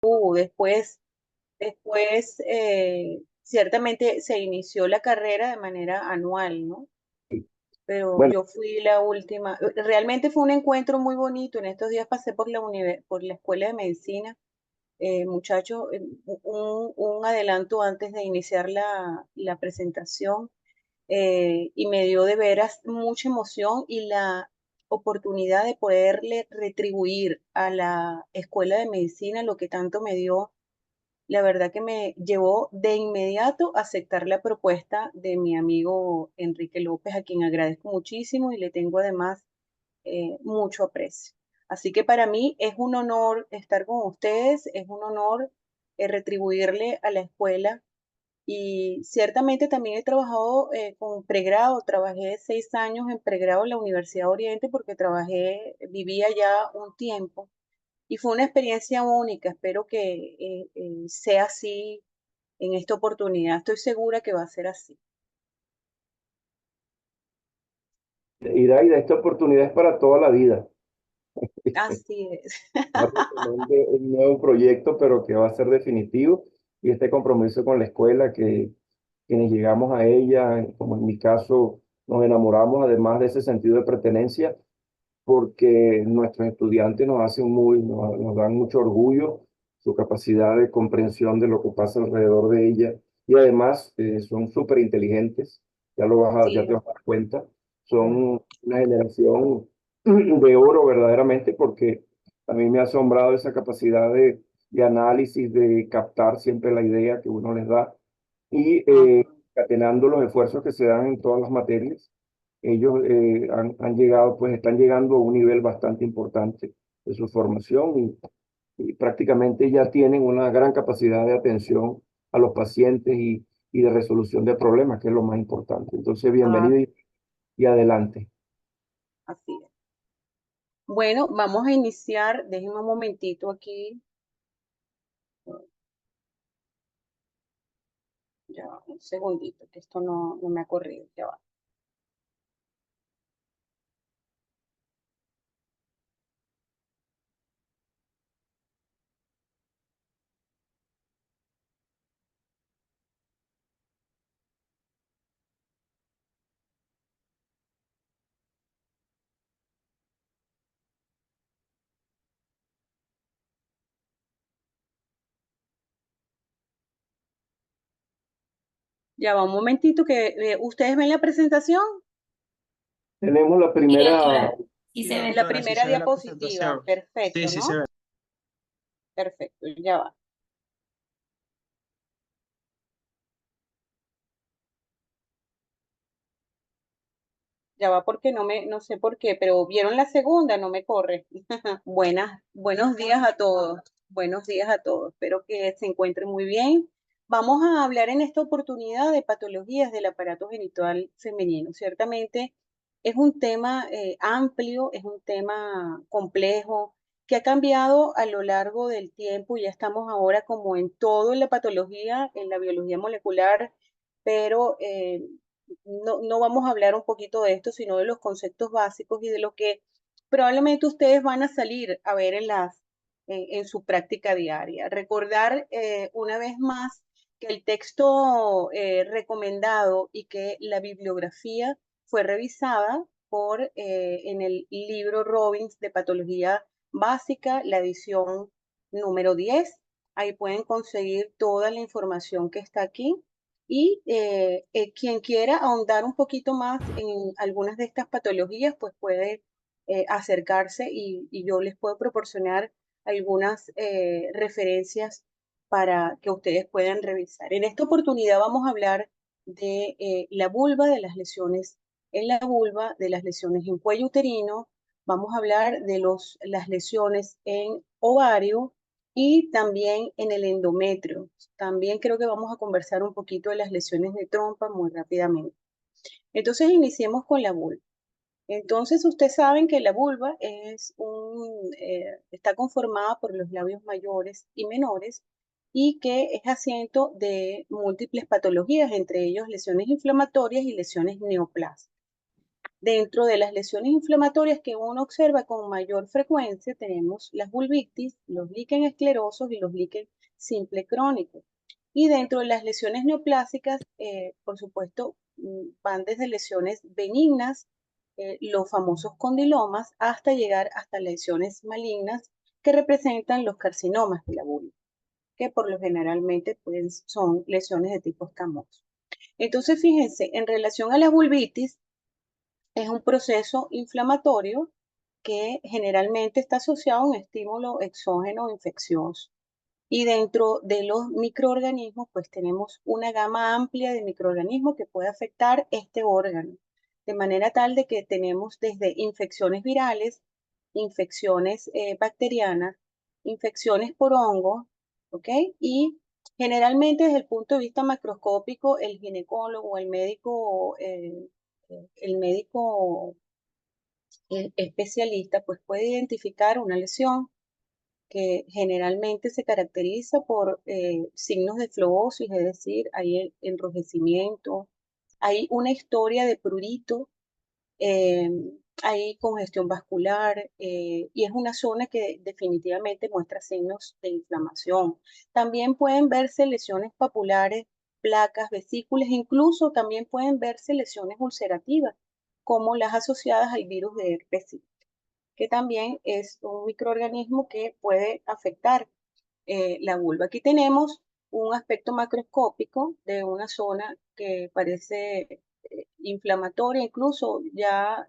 Después, ciertamente se inició la carrera de manera anual, ¿no? Pero Bueno, yo fui la última. Realmente fue un encuentro muy bonito. En estos días pasé por la escuela de medicina, muchachos, un adelanto antes de iniciar la presentación, y me dio de veras mucha emoción y la oportunidad de poderle retribuir a la escuela de medicina lo que tanto me dio. La verdad que me llevó de inmediato a aceptar la propuesta de mi amigo Enrique López, a quien agradezco muchísimo y le tengo además mucho aprecio. Así que para mí es un honor estar con ustedes, es un honor retribuirle a la escuela, y ciertamente también he trabajado con pregrado. Trabajé 6 años en pregrado en la Universidad Oriente porque vivía ya un tiempo y fue una experiencia única. Espero que sea así en esta oportunidad. Estoy segura que va a ser así. Iraida, esta oportunidad es para toda la vida. Así es. Estamos retomando un nuevo proyecto, pero que va a ser definitivo, y este compromiso con la escuela, que quienes llegamos a ella, como en mi caso, nos enamoramos además de ese sentido de pertenencia, porque nuestros estudiantes nos dan mucho orgullo, su capacidad de comprensión de lo que pasa alrededor de ella, y además son súper inteligentes, ya te Sí, vas a dar cuenta, son una generación de oro verdaderamente, porque a mí me ha asombrado esa capacidad de análisis, de captar siempre la idea que uno les da, y ajá. catenando los esfuerzos que se dan en todas las materias, ellos han llegado, pues están llegando a un nivel bastante importante de su formación, y prácticamente ya tienen una gran capacidad de atención a los pacientes, y de resolución de problemas, que es lo más importante. Entonces, Ah, bienvenido y adelante. así es. Bueno, vamos a iniciar. Déjenme un momentito aquí. Ya va, un segundito, que esto no me ha corrido. Ya va. Ya va, un momentito que ustedes ven la presentación, Tenemos la Sí, primera, doctora. Sí se ve. la Doctora, sí primera se ve la diapositiva. presentación. Sí, Perfecto, sí se ¿no? ve. Perfecto, ya va. Ya va porque no sé por qué, pero vieron la segunda, no me corre. Buenos días a todos. Buenos días a todos. Espero que se encuentren muy bien. Vamos a hablar en esta oportunidad de patologías del aparato genital femenino. Ciertamente es un tema amplio, es un tema complejo que ha cambiado a lo largo del tiempo. Ya estamos ahora como en todo en la patología, en la biología molecular, pero no vamos a hablar un poquito de esto, sino de los conceptos básicos y de lo que probablemente ustedes van a salir a ver en su práctica diaria. Recordar una vez más que el texto recomendado y que la bibliografía fue revisada en el libro Robbins de Patología Básica, la edición número 10. Ahí pueden conseguir toda la información que está aquí. Y quien quiera ahondar un poquito más en algunas de estas patologías, pues puede acercarse, y yo les puedo proporcionar algunas referencias para que ustedes puedan revisar. En esta oportunidad vamos a hablar de la vulva, de las lesiones en la vulva, de las lesiones en cuello uterino. Vamos a hablar de las lesiones en ovario y también en el endometrio. También creo que vamos a conversar un poquito de las lesiones de trompa muy rápidamente. Entonces, iniciemos con la vulva. Entonces, ustedes saben que la vulva está conformada por los labios mayores y menores, y que es asiento de múltiples patologías, entre ellos lesiones inflamatorias y lesiones neoplásicas. Dentro de las lesiones inflamatorias que uno observa con mayor frecuencia tenemos las vulvitis, los líquen esclerosos y los líquen simple crónicos. Y dentro de las lesiones neoplásicas, por supuesto, van desde lesiones benignas, los famosos condilomas, hasta llegar hasta lesiones malignas que representan los carcinomas de la vulva, que por lo generalmente pues, son lesiones de tipo escamoso. Entonces, fíjense, en relación a la vulvitis, es un proceso inflamatorio que generalmente está asociado a un estímulo exógeno infeccioso. Y dentro de los microorganismos, pues tenemos una gama amplia de microorganismos que puede afectar este órgano, de manera tal de que tenemos desde infecciones virales, infecciones bacterianas, infecciones por hongo, ¿ok? Y generalmente desde el punto de vista macroscópico, el ginecólogo, el médico especialista, pues puede identificar una lesión que generalmente se caracteriza por signos de flebosis, es decir, hay enrojecimiento, hay una historia de prurito, eh, hay congestión vascular y es una zona que definitivamente muestra signos de inflamación. También pueden verse lesiones papulares, placas, vesículas, incluso también pueden verse lesiones ulcerativas, como las asociadas al virus de herpes, que también es un microorganismo que puede afectar la vulva. Aquí tenemos un aspecto macroscópico de una zona que parece inflamatoria, incluso ya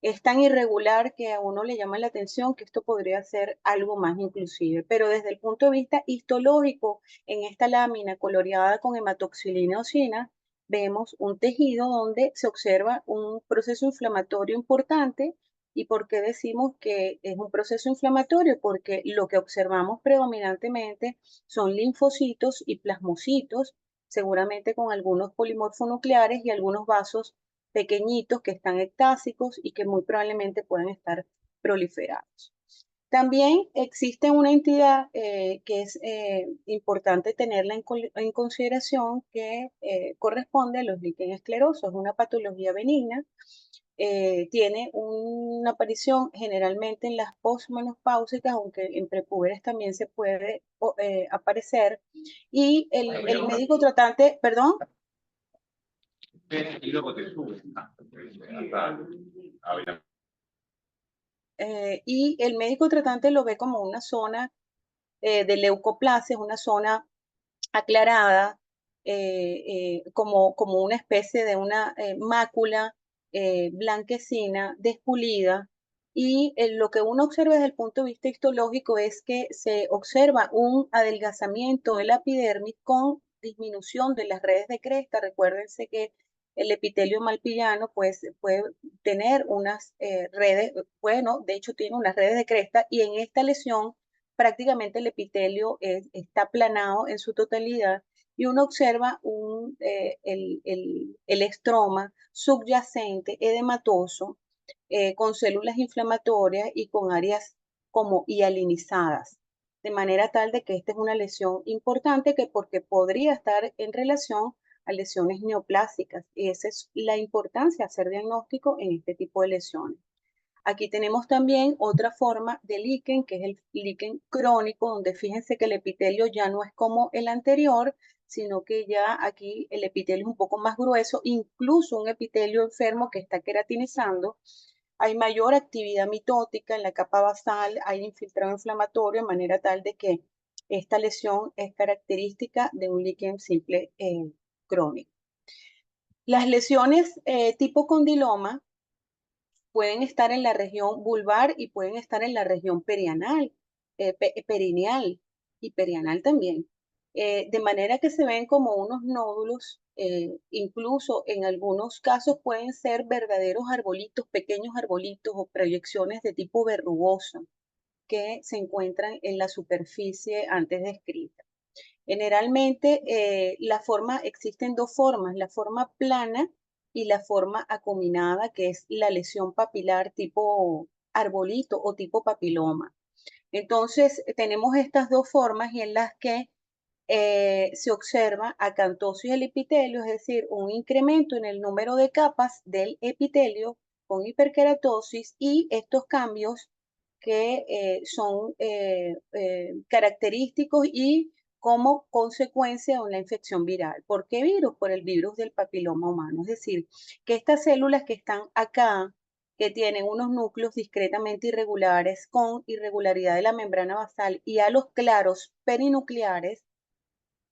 es tan irregular que a uno le llama la atención que esto podría ser algo más inclusive. Pero desde el punto de vista histológico, en esta lámina coloreada con hematoxilina eosina, vemos un tejido donde se observa un proceso inflamatorio importante. ¿Y por qué decimos que es un proceso inflamatorio? Porque lo que observamos predominantemente son linfocitos y plasmocitos, seguramente con algunos polimorfonucleares y algunos vasos pequeñitos que están ectásicos y que muy probablemente pueden estar proliferados. También existe una entidad que es importante tenerla en consideración que corresponde a los líquen esclerosos, una patología benigna. Tiene una aparición generalmente en las posmenopáusicas, aunque en prepúberes también se puede aparecer. Y el médico tratante, perdón. Y luego te subes. Y el médico tratante lo ve como una zona de leucoplasia, es una zona aclarada, como una especie de una mácula blanquecina, despulida. Y lo que uno observa desde el punto de vista histológico es que se observa un adelgazamiento del epidermis con disminución de las redes de cresta. Recuérdense que el epitelio malpillano pues, puede tener unas redes, bueno, de hecho tiene unas redes de cresta y en esta lesión prácticamente el epitelio está aplanado en su totalidad y uno observa el estroma subyacente, edematoso, con células inflamatorias y con áreas como hialinizadas, de manera tal de que esta es una lesión importante que porque podría estar en relación a lesiones neoplásicas y esa es la importancia de hacer diagnóstico en este tipo de lesiones. Aquí tenemos también otra forma de líquen, que es el líquen crónico, donde fíjense que el epitelio ya no es como el anterior, sino que ya aquí el epitelio es un poco más grueso, incluso un epitelio enfermo que está queratinizando. Hay mayor actividad mitótica en la capa basal, hay infiltrado inflamatorio, de manera tal de que esta lesión es característica de un líquen simple crónico. Las lesiones tipo condiloma pueden estar en la región vulvar y pueden estar en la región perianal, perineal y perianal también. De manera que se ven como unos nódulos, incluso en algunos casos pueden ser verdaderos arbolitos, pequeños arbolitos o proyecciones de tipo verrugoso que se encuentran en la superficie antes descrita. Generalmente existen dos formas, la forma plana y la forma acuminada, que es la lesión papilar tipo arbolito o tipo papiloma. Entonces, tenemos estas dos formas y en las que se observa acantosis del epitelio, es decir, un incremento en el número de capas del epitelio con hiperkeratosis y estos cambios que son característicos y como consecuencia de una infección viral. ¿Por qué virus? Por el virus del papiloma humano. Es decir, que estas células que están acá, que tienen unos núcleos discretamente irregulares con irregularidad de la membrana basal y halos claros perinucleares,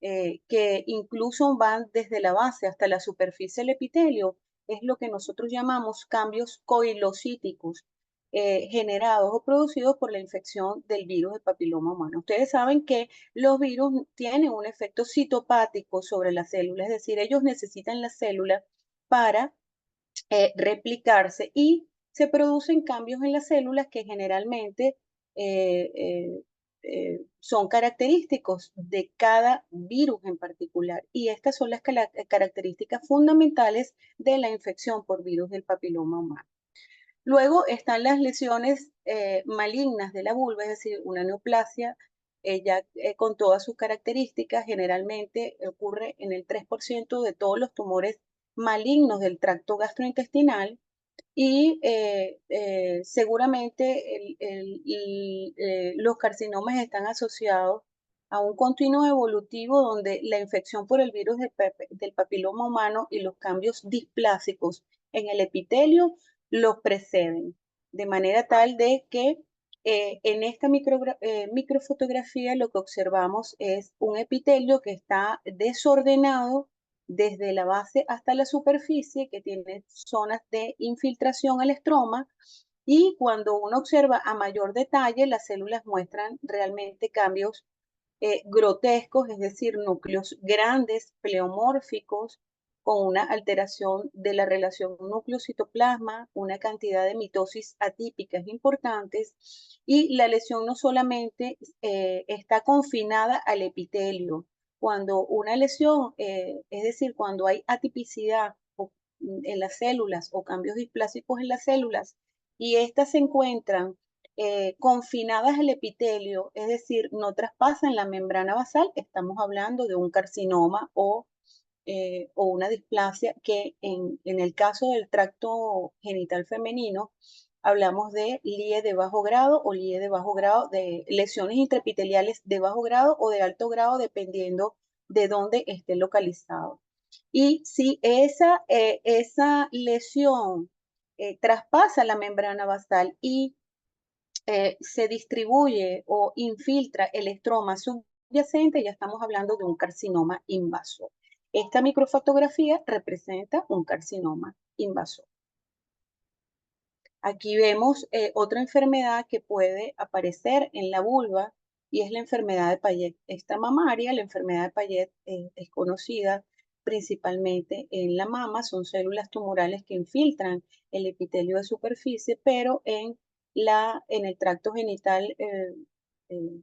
que incluso van desde la base hasta la superficie del epitelio, es lo que nosotros llamamos cambios coilocíticos generados o producidos por la infección del virus del papiloma humano. Ustedes saben que los virus tienen un efecto citopático sobre las células, es decir, ellos necesitan la célula para replicarse y se producen cambios en las células que generalmente eh, eh, son característicos de cada virus en particular. Y estas son las características fundamentales de la infección por virus del papiloma humano. Luego están las lesiones malignas de la vulva, es decir, una neoplasia, ya con todas sus características, generalmente ocurre en el 3% de todos los tumores malignos del tracto gastrointestinal y seguramente los carcinomas están asociados a un continuo evolutivo donde la infección por el virus del papiloma humano y los cambios displásicos en el epitelio los preceden, de manera tal de que en esta microfotografía lo que observamos es un epitelio que está desordenado desde la base hasta la superficie, que tiene zonas de infiltración al estroma, y cuando uno observa a mayor detalle, las células muestran realmente cambios grotescos, es decir, núcleos grandes, pleomórficos, con una alteración de la relación núcleo-citoplasma, una cantidad de mitosis atípicas importantes, y la lesión no solamente está confinada al epitelio. Cuando una lesión, es decir, cuando hay atipicidad en las células o cambios displásicos en las células, y estas se encuentran confinadas al epitelio, es decir, no traspasan la membrana basal, estamos hablando de un carcinoma o una displasia que en el caso del tracto genital femenino, hablamos de LIE de bajo grado o LIE de bajo grado, de lesiones intraepiteliales de bajo grado o de alto grado, dependiendo de dónde esté localizado. Y si esa lesión traspasa la membrana basal y se distribuye o infiltra el estroma subyacente, ya estamos hablando de un carcinoma invasor. Esta microfotografía representa un carcinoma invasor. Aquí vemos otra enfermedad que puede aparecer en la vulva y es la enfermedad de Payet extramamaria. La enfermedad de Payet es conocida principalmente en la mama, son células tumorales que infiltran el epitelio de superficie, pero en el tracto genital eh,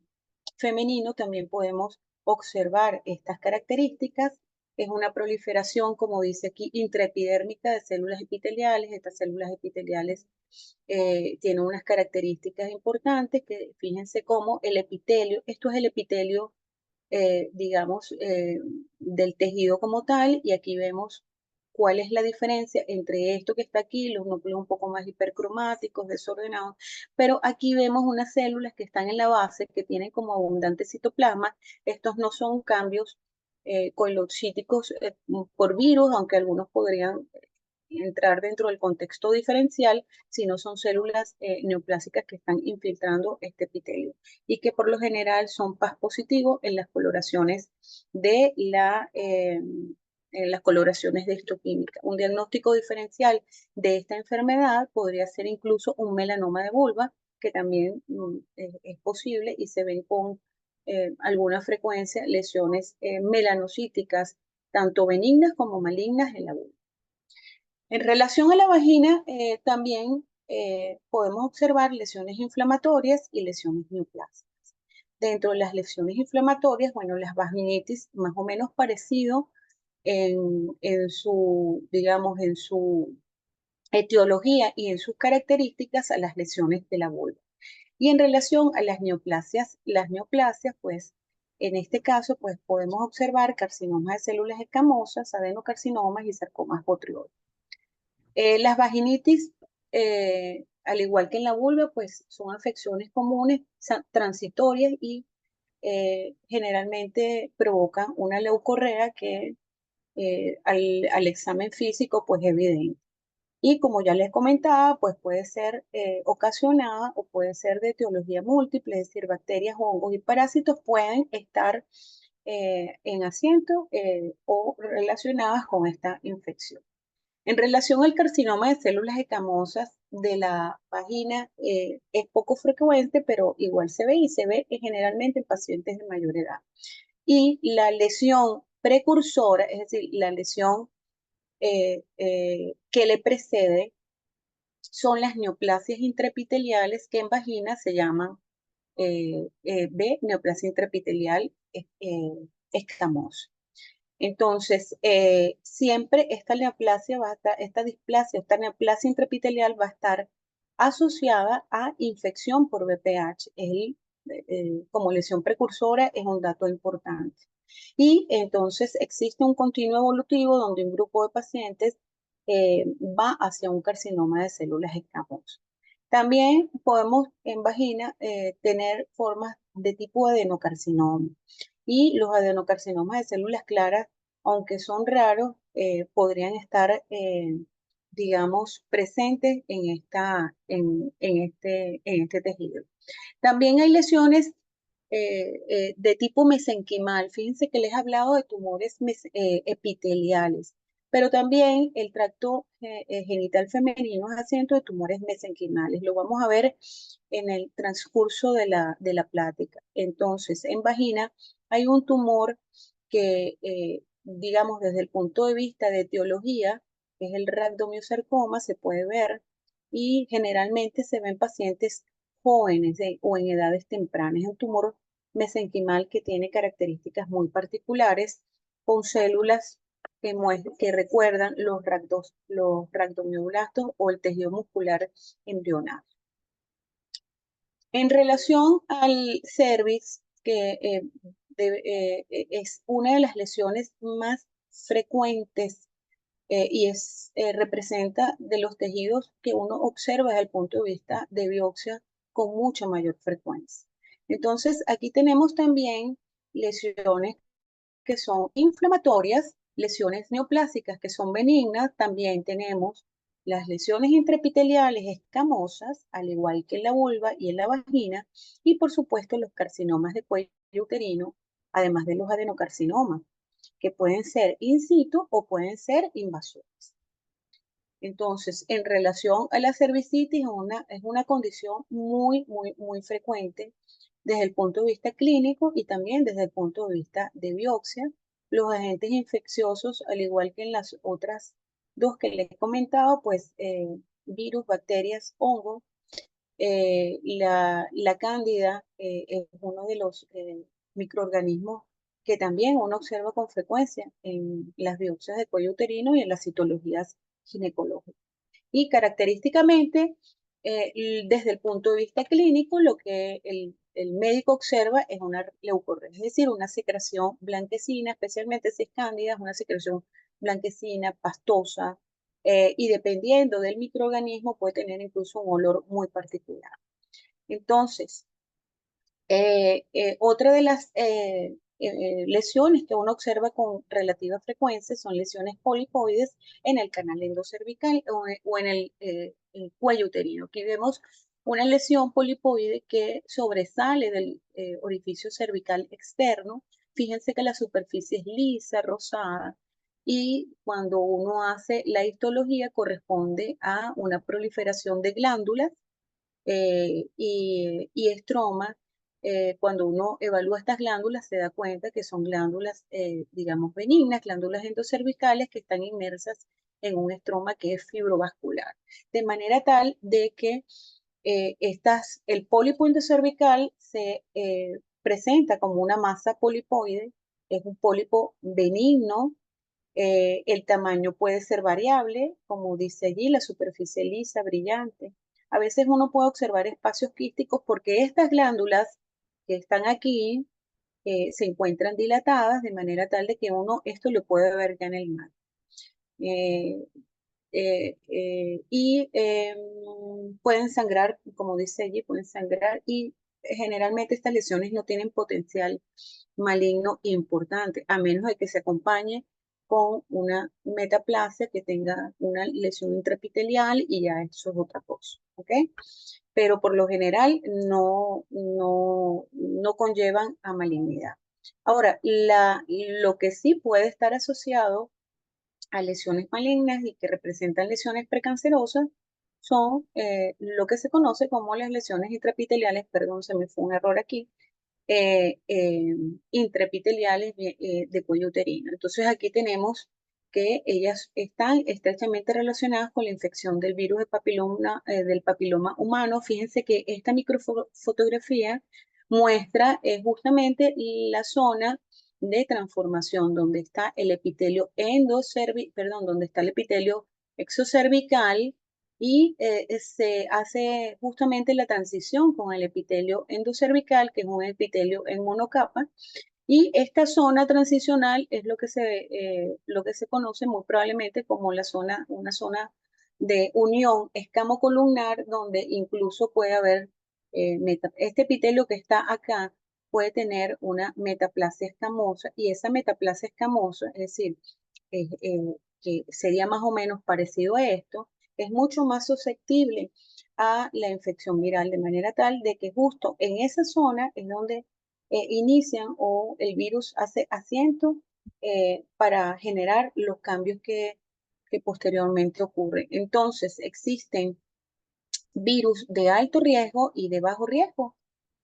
femenino también podemos observar estas características. Es una proliferación, como dice aquí, intraepidérmica de células epiteliales. Estas células epiteliales tienen unas características importantes que fíjense cómo el epitelio, esto es el epitelio, digamos, del tejido como tal, y aquí vemos cuál es la diferencia entre esto que está aquí, los núcleos un poco más hipercromáticos, desordenados, pero aquí vemos unas células que están en la base, que tienen como abundante citoplasma. Estos no son cambios coilocíticos por virus, aunque algunos podrían entrar dentro del contexto diferencial, si no son células neoplásicas que están infiltrando este epitelio y que por lo general son PAS positivos en las coloraciones en las coloraciones de histoquímica. Un diagnóstico diferencial de esta enfermedad podría ser incluso un melanoma de vulva, que también es posible y se ven con alguna frecuencia lesiones melanocíticas, tanto benignas como malignas en la vulva. En relación a la vagina, también podemos observar lesiones inflamatorias y lesiones neoplásicas. Dentro de las lesiones inflamatorias, bueno, las vaginitis más o menos parecido en su, digamos, en su etiología y en sus características a las lesiones de la vulva. Y en relación a las neoplasias pues En este caso, pues podemos observar carcinomas de células escamosas, adenocarcinomas y sarcomas botrioides. Las vaginitis, al igual que en la vulva, pues son afecciones comunes, transitorias y generalmente provocan una leucorrea que al examen físico pues es evidente. Y como ya les comentaba, pues puede ser ocasionada o puede ser de etiología múltiple, es decir, bacterias, hongos y parásitos pueden estar en asiento o relacionadas con esta infección. En relación al carcinoma de células escamosas de la vagina, es poco frecuente, pero igual se ve y se ve generalmente en pacientes de mayor edad. Y la lesión precursora, es decir, la lesión que le precede, son las neoplasias intraepiteliales que en vagina se llaman B, neoplasia intraepitelial escamosa. Entonces, siempre esta neoplasia va a estar, esta displasia, esta neoplasia intraepitelial va a estar asociada a infección por VPH. Como lesión precursora es un dato importante. Y entonces existe un continuo evolutivo donde un grupo de pacientes va hacia un carcinoma de células escamosas. También podemos en vagina tener formas de tipo adenocarcinoma. Y los adenocarcinomas de células claras, aunque son raros, podrían estar, digamos, presentes en este tejido. También hay lesiones de tipo mesenquimal. Fíjense que les he hablado de tumores epiteliales, pero también el tracto genital femenino es asiento de tumores mesenquimales. Lo vamos a ver en el transcurso de la plática. Entonces, en vagina hay un tumor que, digamos, desde el punto de vista de etiología, que es el rhabdomyosarcoma, se puede ver y generalmente se ven pacientes jóvenes o en edades tempranas. Es un tumor mesenquimal que tiene características muy particulares con células que recuerdan los rhabdomioblastos o el tejido muscular embrionario. En relación al cervix, que es una de las lesiones más frecuentes representa de los tejidos que uno observa desde el punto de vista de biopsia con mucha mayor frecuencia. Entonces, aquí tenemos también lesiones que son inflamatorias, lesiones neoplásicas que son benignas, también tenemos las lesiones intraepiteliales escamosas, al igual que en la vulva y en la vagina, y por supuesto los carcinomas de cuello uterino, además de los adenocarcinomas, que pueden ser in situ o pueden ser invasores. Entonces, en relación a la cervicitis, es una condición muy frecuente desde el punto de vista clínico y también desde el punto de vista de biopsia. Los agentes infecciosos, al igual que en las otras dos que les he comentado, pues virus, bacterias, hongos, la cándida es uno de los microorganismos que también uno observa con frecuencia en las biopsias de cuello uterino y en las citologías ginecológicas. Y característicamente, desde el punto de vista clínico, lo que el médico observa es una leucorrea, es decir, una secreción blanquecina, especialmente si es cándida, es una secreción blanquecina, pastosa, y dependiendo del microorganismo puede tener incluso un olor muy particular. Entonces, otra de las lesiones que uno observa con relativa frecuencia son lesiones polipoides en el canal endocervical o en el cuello uterino. Aquí vemos una lesión polipoide que sobresale del orificio cervical externo. Fíjense que la superficie es lisa, rosada, y cuando uno hace la histología corresponde a una proliferación de glándulas y estroma. Cuando uno evalúa estas glándulas se da cuenta que son glándulas, digamos, benignas, glándulas endocervicales que están inmersas en un estroma que es fibrovascular. De manera tal de que el pólipo endocervical se presenta como una masa polipoide, es un pólipo benigno, el tamaño puede ser variable, como dice allí, la superficie lisa, brillante. A veces uno puede observar espacios quísticos porque estas glándulas que están aquí se encuentran dilatadas de manera tal de que uno esto lo puede ver ya en el mar. Eh, Pueden sangrar, como dice allí, pueden sangrar y generalmente estas lesiones no tienen potencial maligno importante, a menos de que se acompañe con una metaplasia que tenga una lesión intraepitelial y ya eso es otra cosa, ¿ok? Pero por lo general no conllevan a malignidad. Ahora, lo que sí puede estar asociado a lesiones malignas y que representan lesiones precancerosas son lo que se conoce como las lesiones intraepiteliales, perdón, se me fue un error aquí, eh, eh, intraepiteliales de cuello uterino. Entonces aquí tenemos que ellas están estrechamente relacionadas con la infección del papiloma humano. Fíjense que esta microfotografía muestra justamente la zona de transformación donde está el epitelio donde está el epitelio exocervical y se hace justamente la transición con el epitelio endocervical, que es un epitelio en monocapa, y esta zona transicional es lo que se conoce muy probablemente como una zona de unión escamocolumnar, donde incluso puede haber, este epitelio que está acá puede tener una metaplasia escamosa, y esa metaplasia escamosa, es decir, que sería más o menos parecido a esto, es mucho más susceptible a la infección viral, de manera tal de que justo en esa zona es donde inician o el virus hace asiento para generar los cambios que posteriormente ocurren. Entonces, existen virus de alto riesgo y de bajo riesgo.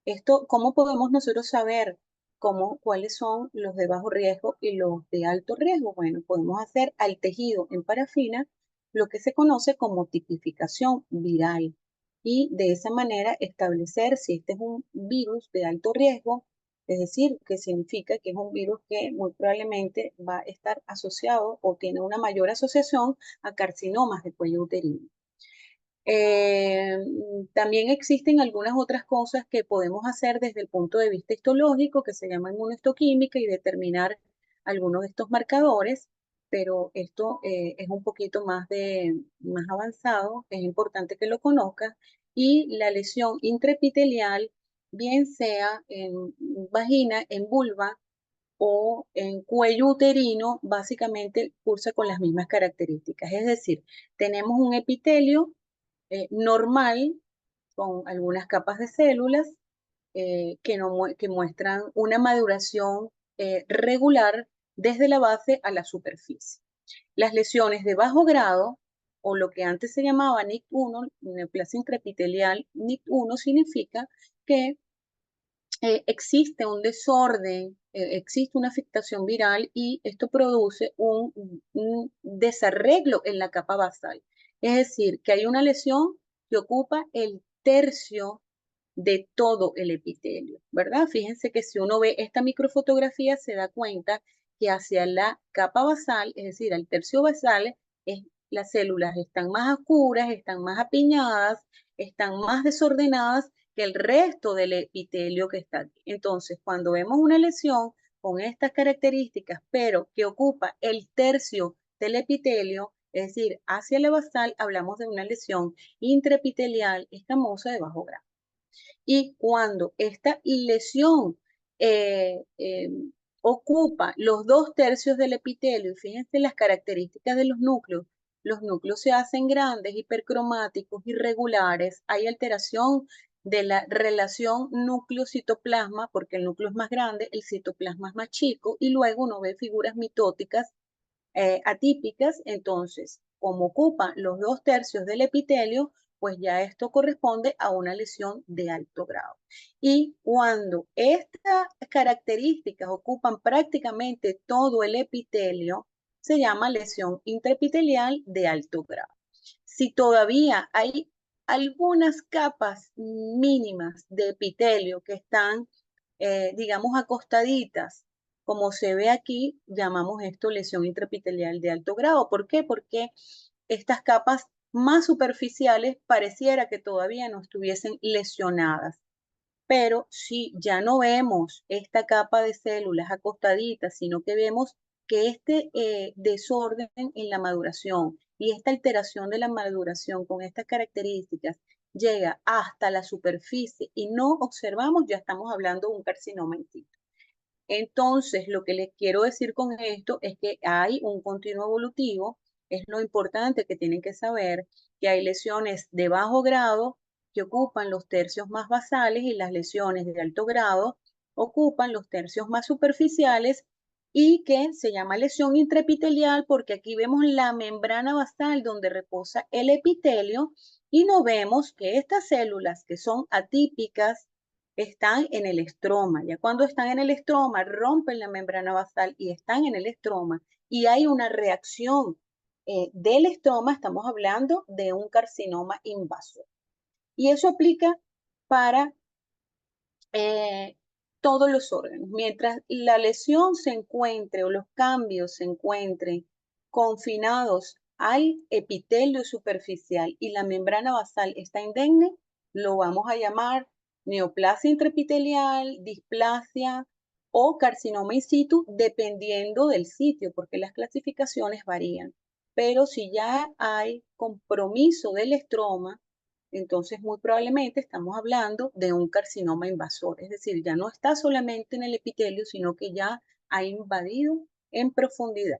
Esto, ¿cómo podemos nosotros saber cuáles son los de bajo riesgo y los de alto riesgo? Bueno, podemos hacer al tejido en parafina lo que se conoce como tipificación viral y de esa manera establecer si este es un virus de alto riesgo, es decir, que significa que es un virus que muy probablemente va a estar asociado o tiene una mayor asociación a carcinomas de cuello uterino. Eh, También existen algunas otras cosas que podemos hacer desde el punto de vista histológico, que se llama inmunohistoquímica, y determinar algunos de estos marcadores, pero esto es un poquito más avanzado, es importante que lo conozcas, y la lesión intraepitelial, bien sea en vagina, en vulva o en cuello uterino, básicamente cursa con las mismas características, es decir, tenemos un epitelio normal, con algunas capas de células que muestran una maduración regular desde la base a la superficie. Las lesiones de bajo grado, o lo que antes se llamaba NIC1, neoplasia intraepitelial, NIC1 significa que existe un desorden, existe una afectación viral y esto produce un desarreglo en la capa basal. Es decir, que hay una lesión que ocupa el tercio de todo el epitelio, ¿verdad? Fíjense que si uno ve esta microfotografía se da cuenta que hacia la capa basal, es decir, al tercio basal, las células están más oscuras, están más apiñadas, están más desordenadas que el resto del epitelio que está aquí. Entonces, cuando vemos una lesión con estas características, pero que ocupa el tercio del epitelio, es decir, hacia la basal, hablamos de una lesión intraepitelial escamosa de bajo grado. Y cuando esta lesión eh, eh, ocupa los dos tercios del epitelio, y fíjense las características de los núcleos se hacen grandes, hipercromáticos, irregulares, hay alteración de la relación núcleo-citoplasma, porque el núcleo es más grande, el citoplasma es más chico, y luego uno ve figuras mitóticas atípicas. Entonces, como ocupan los dos tercios del epitelio, pues ya esto corresponde a una lesión de alto grado. Y cuando estas características ocupan prácticamente todo el epitelio, se llama lesión intraepitelial de alto grado. Si todavía hay algunas capas mínimas de epitelio que están, digamos, acostaditas, como se ve aquí, llamamos esto lesión intraepitelial de alto grado. ¿Por qué? Porque estas capas más superficiales pareciera que todavía no estuviesen lesionadas, Pero si ya no vemos esta capa de células acostaditas, sino que vemos que este desorden en la maduración y esta alteración de la maduración con estas características llega hasta la superficie y no observamos, ya estamos hablando de un carcinoma in situ. Entonces, lo que les quiero decir con esto es que hay un continuo evolutivo, es lo importante que tienen que saber, que hay lesiones de bajo grado que ocupan los tercios más basales y las lesiones de alto grado ocupan los tercios más superficiales y que se llama lesión intraepitelial porque aquí vemos la membrana basal donde reposa el epitelio y no vemos que estas células que son atípicas están en el estroma. Ya cuando están en el estroma, rompen la membrana basal y están en el estroma y hay una reacción del estroma, estamos hablando de un carcinoma invasor. Y eso aplica para eh, todos los órganos. Mientras la lesión se encuentre o los cambios se encuentren confinados al epitelio superficial y la membrana basal está indemne, lo vamos a llamar neoplasia intraepitelial, displasia o carcinoma in situ, dependiendo del sitio, porque las clasificaciones varían. Pero si ya hay compromiso del estroma, entonces muy probablemente estamos hablando de un carcinoma invasor, es decir, ya no está solamente en el epitelio, sino que ya ha invadido en profundidad.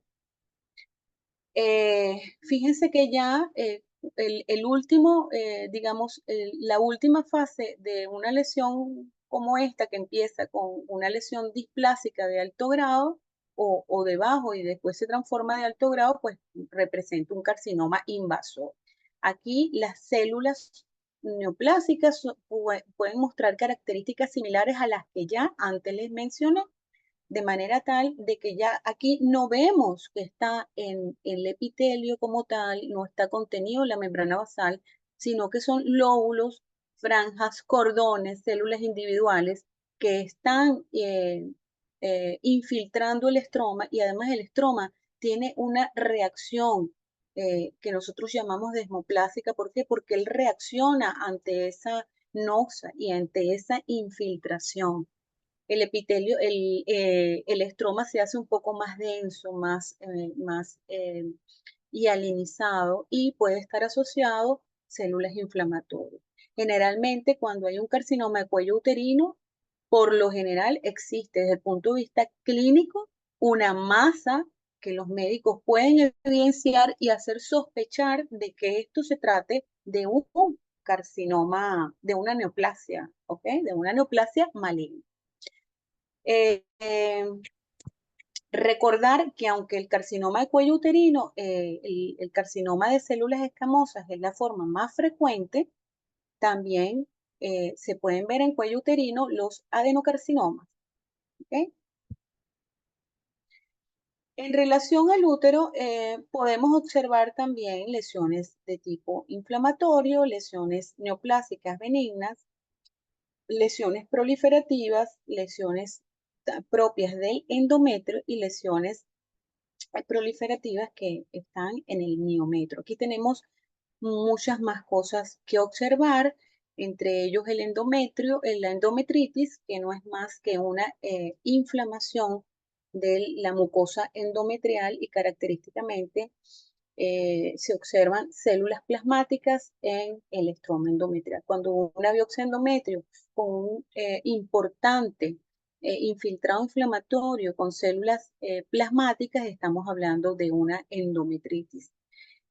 Fíjense que ya el último, digamos, la última fase de una lesión como esta, que empieza con una lesión displásica de alto grado o de bajo y después se transforma de alto grado, pues representa un carcinoma invasor. Aquí las células neoplásicas pueden mostrar características similares a las que ya antes les mencioné, de manera tal de que ya aquí no vemos que está en el epitelio como tal, no está contenido en la membrana basal, sino que son lóbulos, franjas, cordones, células individuales que están infiltrando el estroma y además el estroma tiene una reacción que nosotros llamamos desmoplásica. ¿Por qué? Porque él reacciona ante esa noxa y ante esa infiltración. El epitelio, el estroma se hace un poco más denso, más hialinizado y puede estar asociado a células inflamatorias. Generalmente, cuando hay un carcinoma de cuello uterino, por lo general existe desde el punto de vista clínico una masa que los médicos pueden evidenciar y hacer sospechar de que esto se trate de un carcinoma, de una neoplasia, ¿ok? De una neoplasia maligna. Eh, eh, Recordar que aunque el carcinoma de cuello uterino, el carcinoma de células escamosas es la forma más frecuente, también se pueden ver en cuello uterino los adenocarcinomas. ¿Okay? En relación al útero, podemos observar también lesiones de tipo inflamatorio, lesiones neoplásicas benignas, lesiones proliferativas, lesiones propias del endometrio y lesiones proliferativas que están en el miometro. Aquí tenemos muchas más cosas que observar, entre ellos el endometrio, la endometritis, que no es más que una inflamación de la mucosa endometrial y característicamente se observan células plasmáticas en el estroma endometrial. Cuando una biopsia endometrio con un importante infiltrado inflamatorio con células plasmáticas, estamos hablando de una endometritis.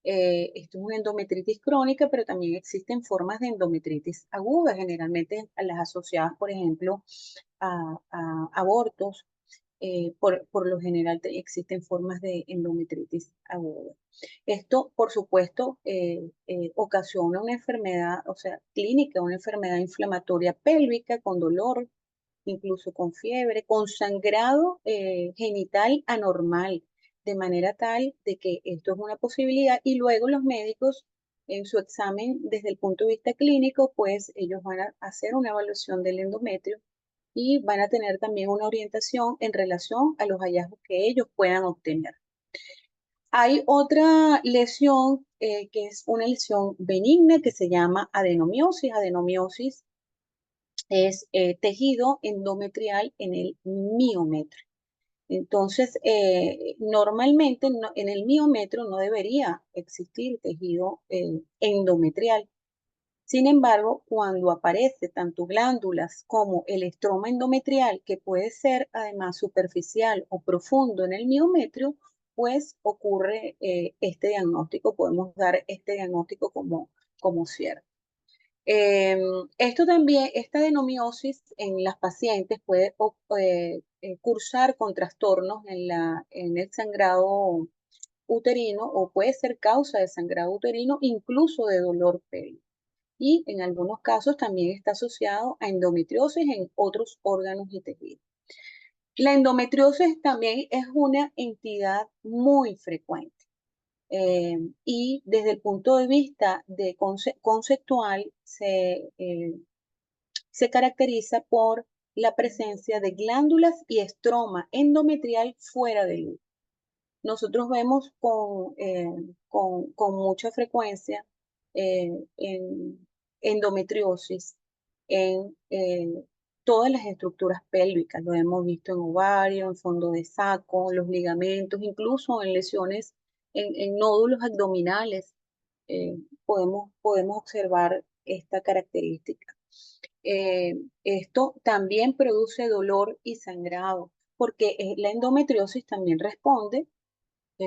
Esto es una endometritis crónica, pero también existen formas de endometritis aguda, generalmente las asociadas, por ejemplo, a abortos. Por lo general existen formas de endometritis aguda. Esto, por supuesto, ocasiona una enfermedad, o sea, clínica, una enfermedad inflamatoria pélvica con dolor, incluso con fiebre, con sangrado genital anormal, de manera tal de que esto es una posibilidad y luego los médicos en su examen desde el punto de vista clínico, pues ellos van a hacer una evaluación del endometrio y van a tener también una orientación en relación a los hallazgos que ellos puedan obtener. Hay otra lesión que es una lesión benigna que se llama adenomiosis. Adenomiosis es tejido endometrial en el miometrio. Entonces, normalmente en el miometrio no debería existir tejido endometrial. Sin embargo, cuando aparece tanto glándulas como el estroma endometrial, que puede ser además superficial o profundo en el miometrio, pues ocurre este diagnóstico, podemos dar este diagnóstico como cierto. Eh, Esto también, esta adenomiosis en las pacientes puede cursar con trastornos en el sangrado uterino o puede ser causa de sangrado uterino, incluso de dolor pélvico. Y en algunos casos también está asociado a endometriosis en otros órganos y tejidos. La endometriosis también es una entidad muy frecuente. Y desde el punto de vista de conceptual se caracteriza por la presencia de glándulas y estroma endometrial fuera del útero. Nosotros vemos con mucha frecuencia en endometriosis en todas las estructuras pélvicas. Lo hemos visto en ovario, en fondo de saco, los ligamentos, incluso en lesiones en nódulos abdominales. Podemos observar esta característica. Esto también produce dolor y sangrado, porque la endometriosis también responde,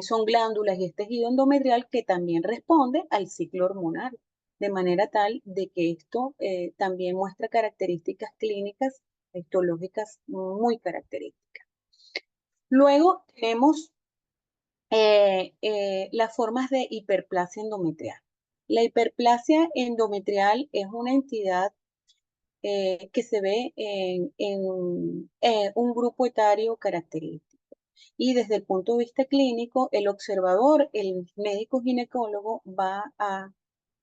son glándulas y es tejido endometrial que también responde al ciclo hormonal, de manera tal de que esto también muestra características clínicas histológicas muy características. Luego tenemos las formas de hiperplasia endometrial. La hiperplasia endometrial es una entidad que se ve en un grupo etario característico. Y desde el punto de vista clínico, el observador, el médico ginecólogo,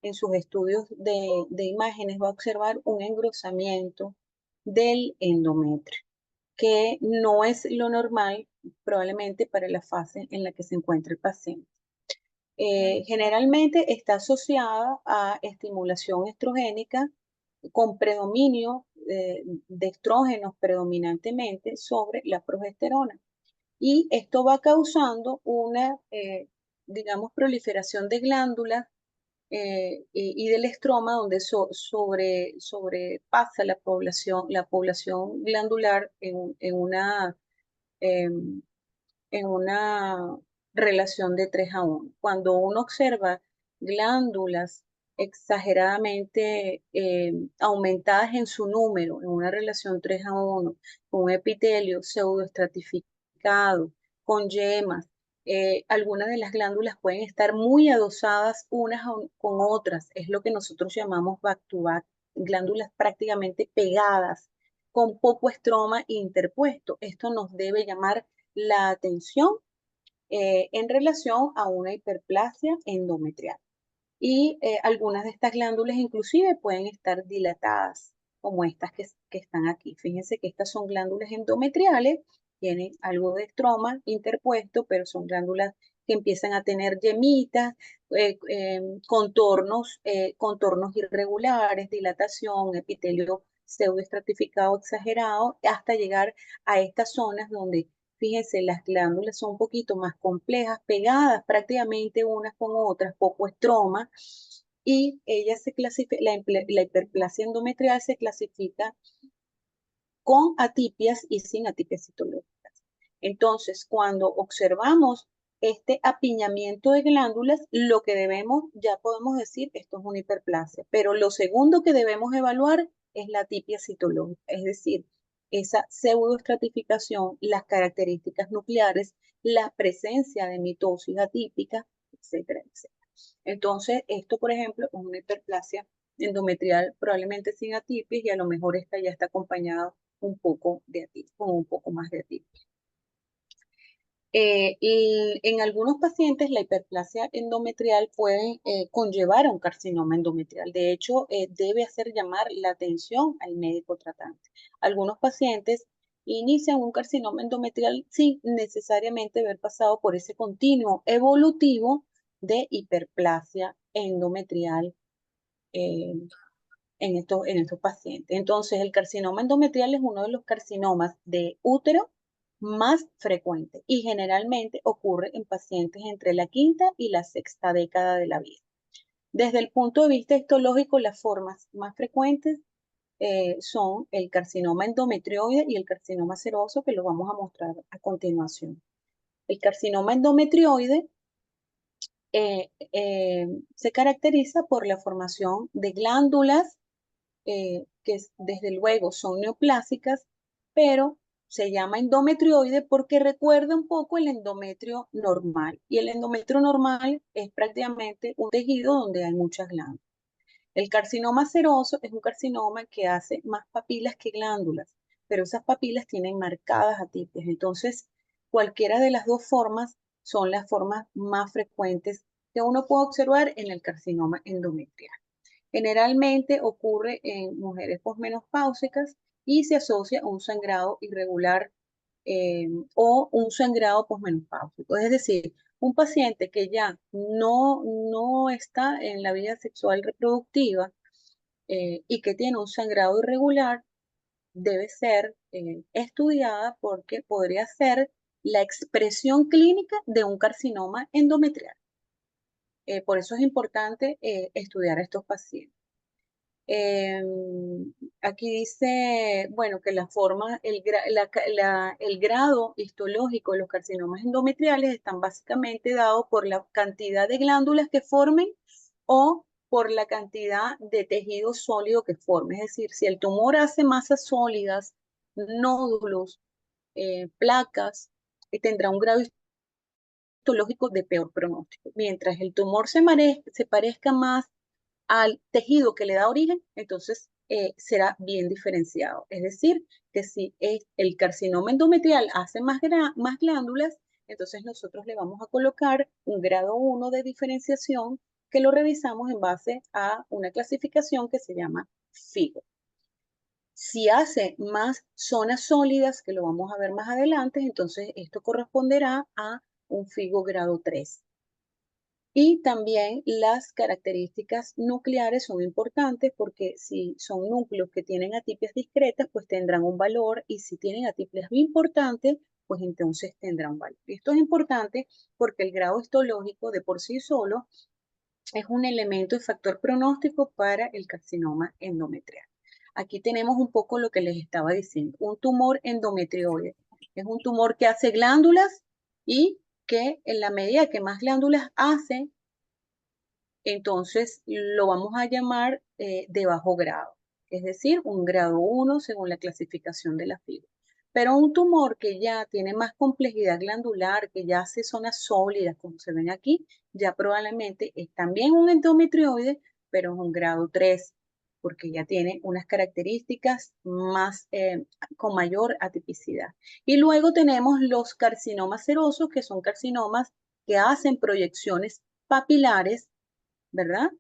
en sus estudios de imágenes, va a observar un engrosamiento del endometrio, que no es lo normal probablemente para la fase en la que se encuentra el paciente. Generalmente está asociada a estimulación estrogénica con predominio de estrógenos predominantemente sobre la progesterona. Y esto va causando una, digamos, proliferación de glándulas y del estroma donde sobrepasa la población glandular em, en una relación de 3 a 1. Cuando uno observa glándulas exageradamente aumentadas en su número, en una relación 3 a 1, con un epitelio pseudoestratificado, con yemas, algunas de las glándulas pueden estar muy adosadas unas con otras, es lo que nosotros llamamos back to back, glándulas prácticamente pegadas, con poco estroma interpuesto. Esto nos debe llamar la atención en relación a una hiperplasia endometrial. Y algunas de estas glándulas inclusive pueden estar dilatadas, como estas que están aquí. Fíjense que estas son glándulas endometriales, tienen algo de estroma interpuesto, pero son glándulas que empiezan a tener yemitas, contornos irregulares, dilatación, epitelio pseudoestratificado exagerado, hasta llegar a estas zonas donde, fíjense, las glándulas son un poquito más complejas, pegadas prácticamente unas con otras, poco estroma, y ella se clasifica, la hiperplasia endometrial se clasifica con atipias y sin atipias citológicas. Entonces, cuando observamos este apiñamiento de glándulas, lo que debemos, ya podemos decir, esto es una hiperplasia, pero lo segundo que debemos evaluar es la atipia citológica, es decir, esa pseudoestratificación, las características nucleares, la presencia de mitosis atípica, etcétera, etcétera. Entonces, esto, por ejemplo, es una hiperplasia endometrial probablemente sin atipias y a lo mejor esta ya está acompañada un poco de atipias, con un poco más de atipias. Y en algunos pacientes la hiperplasia endometrial puede conllevar a un carcinoma endometrial. De hecho, debe hacer llamar la atención al médico tratante. Algunos pacientes inician un carcinoma endometrial sin necesariamente haber pasado por ese continuo evolutivo de hiperplasia endometrial. eh, en estos pacientes. Entonces, el carcinoma endometrial es uno de los carcinomas de útero más frecuentes y generalmente ocurre en pacientes entre la quinta y la sexta década de la vida. Desde el punto de vista histológico, las formas más frecuentes son el carcinoma endometrioide y el carcinoma seroso, que lo vamos a mostrar a continuación. El carcinoma endometrioide se caracteriza por la formación de glándulas que desde luego son neoplásicas, pero se llama endometrioide porque recuerda un poco el endometrio normal. Y el endometrio normal es prácticamente un tejido donde hay muchas glándulas. El carcinoma seroso es un carcinoma que hace más papilas que glándulas, pero esas papilas tienen marcadas atipias. Entonces, cualquiera de las dos formas son las formas más frecuentes que uno puede observar en el carcinoma endometrial. Generalmente ocurre en mujeres posmenopáusicas y se asocia a un sangrado irregular o un sangrado posmenopáusico. Es decir, un paciente que ya no está en la vida sexual reproductiva y que tiene un sangrado irregular debe ser estudiada porque podría ser la expresión clínica de un carcinoma endometrial. Por eso es importante estudiar a estos pacientes. Eh, Aquí dice, bueno, que la forma, el grado histológico de los carcinomas endometriales están básicamente dados por la cantidad de glándulas que formen o por la cantidad de tejido sólido que forme. Es decir, si el tumor hace masas sólidas, nódulos, placas, tendrá un grado histológico de peor pronóstico. Mientras el tumor se parezca más al tejido que le da origen, entonces será bien diferenciado. Es decir, que si el carcinoma endometrial hace más glándulas, entonces nosotros le vamos a colocar un grado 1 de diferenciación que lo revisamos en base a una clasificación que se llama FIGO. Si hace más zonas sólidas, que lo vamos a ver más adelante, entonces esto corresponderá a un FIGO grado 3. Y también las características nucleares son importantes porque si son núcleos que tienen atipias discretas, pues tendrán un valor y si tienen atipias importantes, pues entonces tendrán un valor. Y esto es importante porque el grado histológico de por sí solo es un elemento y factor pronóstico para el carcinoma endometrial. Aquí tenemos un poco lo que les estaba diciendo. Un tumor endometrioide es un tumor que hace glándulas y que en la medida que más glándulas hace, entonces lo vamos a llamar de bajo grado, es decir, un grado 1 según la clasificación de la fibra. Pero un tumor que ya tiene más complejidad glandular, que ya hace zonas sólidas, como se ven aquí, ya probablemente es también un endometrioide, pero es un grado 3, porque ya tiene unas características más, con mayor atipicidad. Y luego tenemos los carcinomas serosos, que son carcinomas que hacen proyecciones papilares, ¿verdad?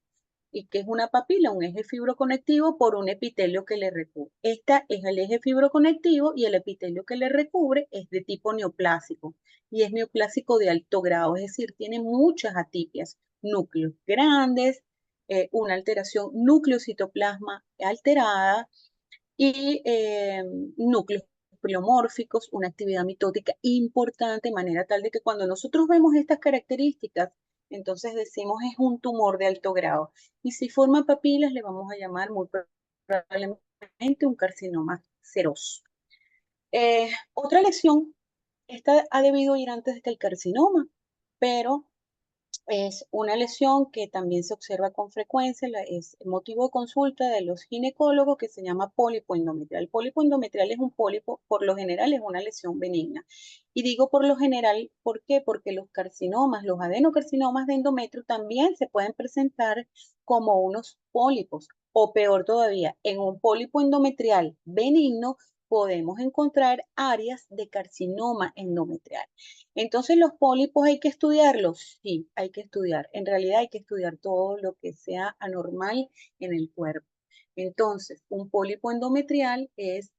¿Y qué es una papila? Un eje fibroconectivo por un epitelio que le recubre. Esta es el eje fibroconectivo y el epitelio que le recubre es de tipo neoplásico y es neoplásico de alto grado, es decir, tiene muchas atipias, núcleos grandes, una alteración núcleo-citoplasma alterada y núcleos pleomórficos, una actividad mitótica importante, de manera tal de que cuando nosotros vemos estas características, entonces decimos es un tumor de alto grado. Y si forma papilas, le vamos a llamar muy probablemente un carcinoma seroso. Otra lesión, esta ha debido ir antes que el carcinoma, pero es una lesión que también se observa con frecuencia, es motivo de consulta de los ginecólogos, que se llama pólipo endometrial. El pólipo endometrial es un pólipo, por lo general es una lesión benigna. Y digo por lo general, ¿por qué? Porque los carcinomas, los adenocarcinomas de endometrio también se pueden presentar como unos pólipos. O peor todavía, en un pólipo endometrial benigno podemos encontrar áreas de carcinoma endometrial. Entonces, ¿los pólipos hay que estudiarlos? Sí, hay que estudiar. En realidad hay que estudiar todo lo que sea anormal en el cuerpo. Entonces, un pólipo endometrial es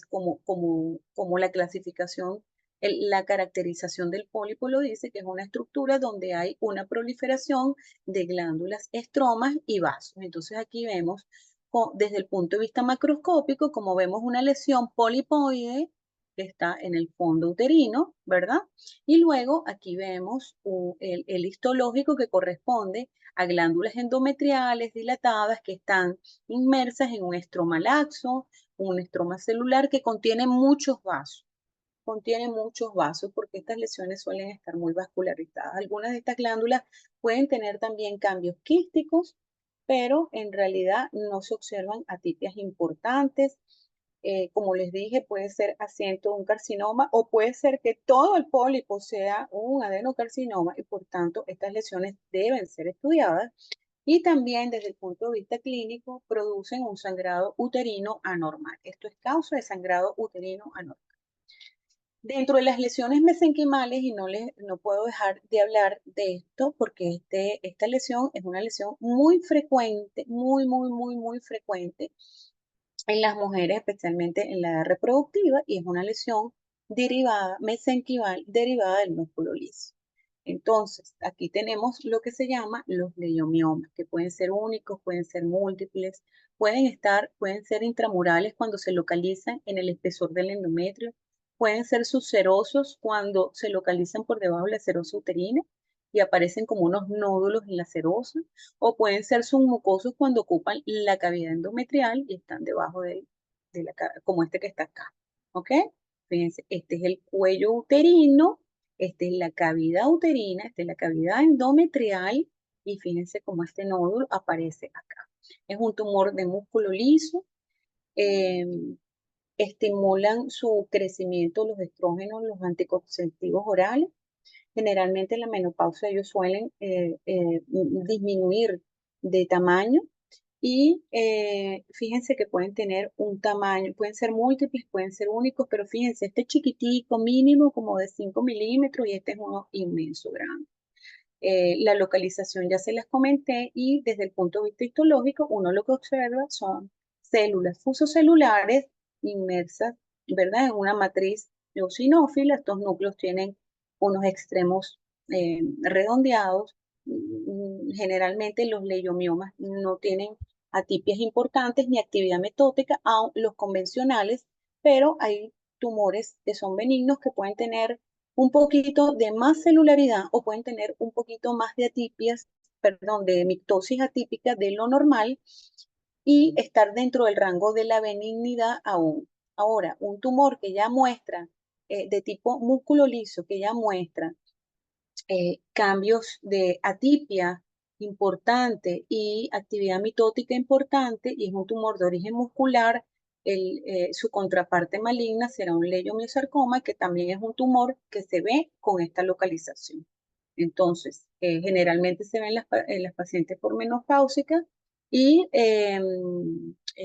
como la clasificación La caracterización del pólipo lo dice que es una estructura donde hay una proliferación de glándulas, estromas y vasos. Entonces aquí vemos desde el punto de vista macroscópico, como vemos una lesión polipoide que está en el fondo uterino, ¿verdad? Y luego aquí vemos el histológico que corresponde a glándulas endometriales dilatadas que están inmersas en un estroma laxo, un estroma celular que contiene muchos vasos porque estas lesiones suelen estar muy vascularizadas. Algunas de estas glándulas pueden tener también cambios quísticos, pero en realidad no se observan atipias importantes. Como les dije, puede ser asiento de un carcinoma o puede ser que todo el pólipo sea un adenocarcinoma y por tanto estas lesiones deben ser estudiadas. Y también desde el punto de vista clínico producen un sangrado uterino anormal. Esto es causa de sangrado uterino anormal. Dentro de las lesiones mesenquimales, y no puedo dejar de hablar de esto porque esta lesión es una lesión muy frecuente, muy frecuente en las mujeres, especialmente en la edad reproductiva, y es una lesión mesenquimal derivada del músculo liso. Entonces, aquí tenemos lo que se llama los leiomiomas, que pueden ser únicos, pueden ser múltiples, pueden ser intramurales cuando se localizan en el espesor del endometrio, pueden ser subserosos cuando se localizan por debajo de la serosa uterina y aparecen como unos nódulos en la serosa, o pueden ser submucosos cuando ocupan la cavidad endometrial y están debajo como este que está acá. ¿Ok? Fíjense, este es el cuello uterino, esta es la cavidad uterina, esta es la cavidad endometrial y fíjense cómo este nódulo aparece acá. Es un tumor de músculo liso, eh, estimulan su crecimiento los estrógenos, los anticonceptivos orales. Generalmente en la menopausia ellos suelen disminuir de tamaño y fíjense que pueden tener un tamaño, pueden ser múltiples, pueden ser únicos, pero fíjense, este chiquitico mínimo como de 5 milímetros y este es uno inmenso grande. La localización ya se las comenté y desde el punto de vista histológico uno lo que observa son células fusocelulares inmersas, ¿verdad? En una matriz eosinófila. Estos núcleos tienen unos extremos redondeados. Generalmente los leiomiomas no tienen atipias importantes ni actividad metótica, aun los convencionales, pero hay tumores que son benignos que pueden tener un poquito de más celularidad o pueden tener un poquito más de atipias, perdón, de mitosis atípica de lo normal y estar dentro del rango de la benignidad aún. Ahora, un tumor que ya muestra de tipo músculo liso, que ya muestra cambios de atipia importante y actividad mitótica importante, y es un tumor de origen muscular, su contraparte maligna será un leiomiosarcoma, que también es un tumor que se ve con esta localización. Entonces, generalmente se ve en las pacientes por menopáusicas y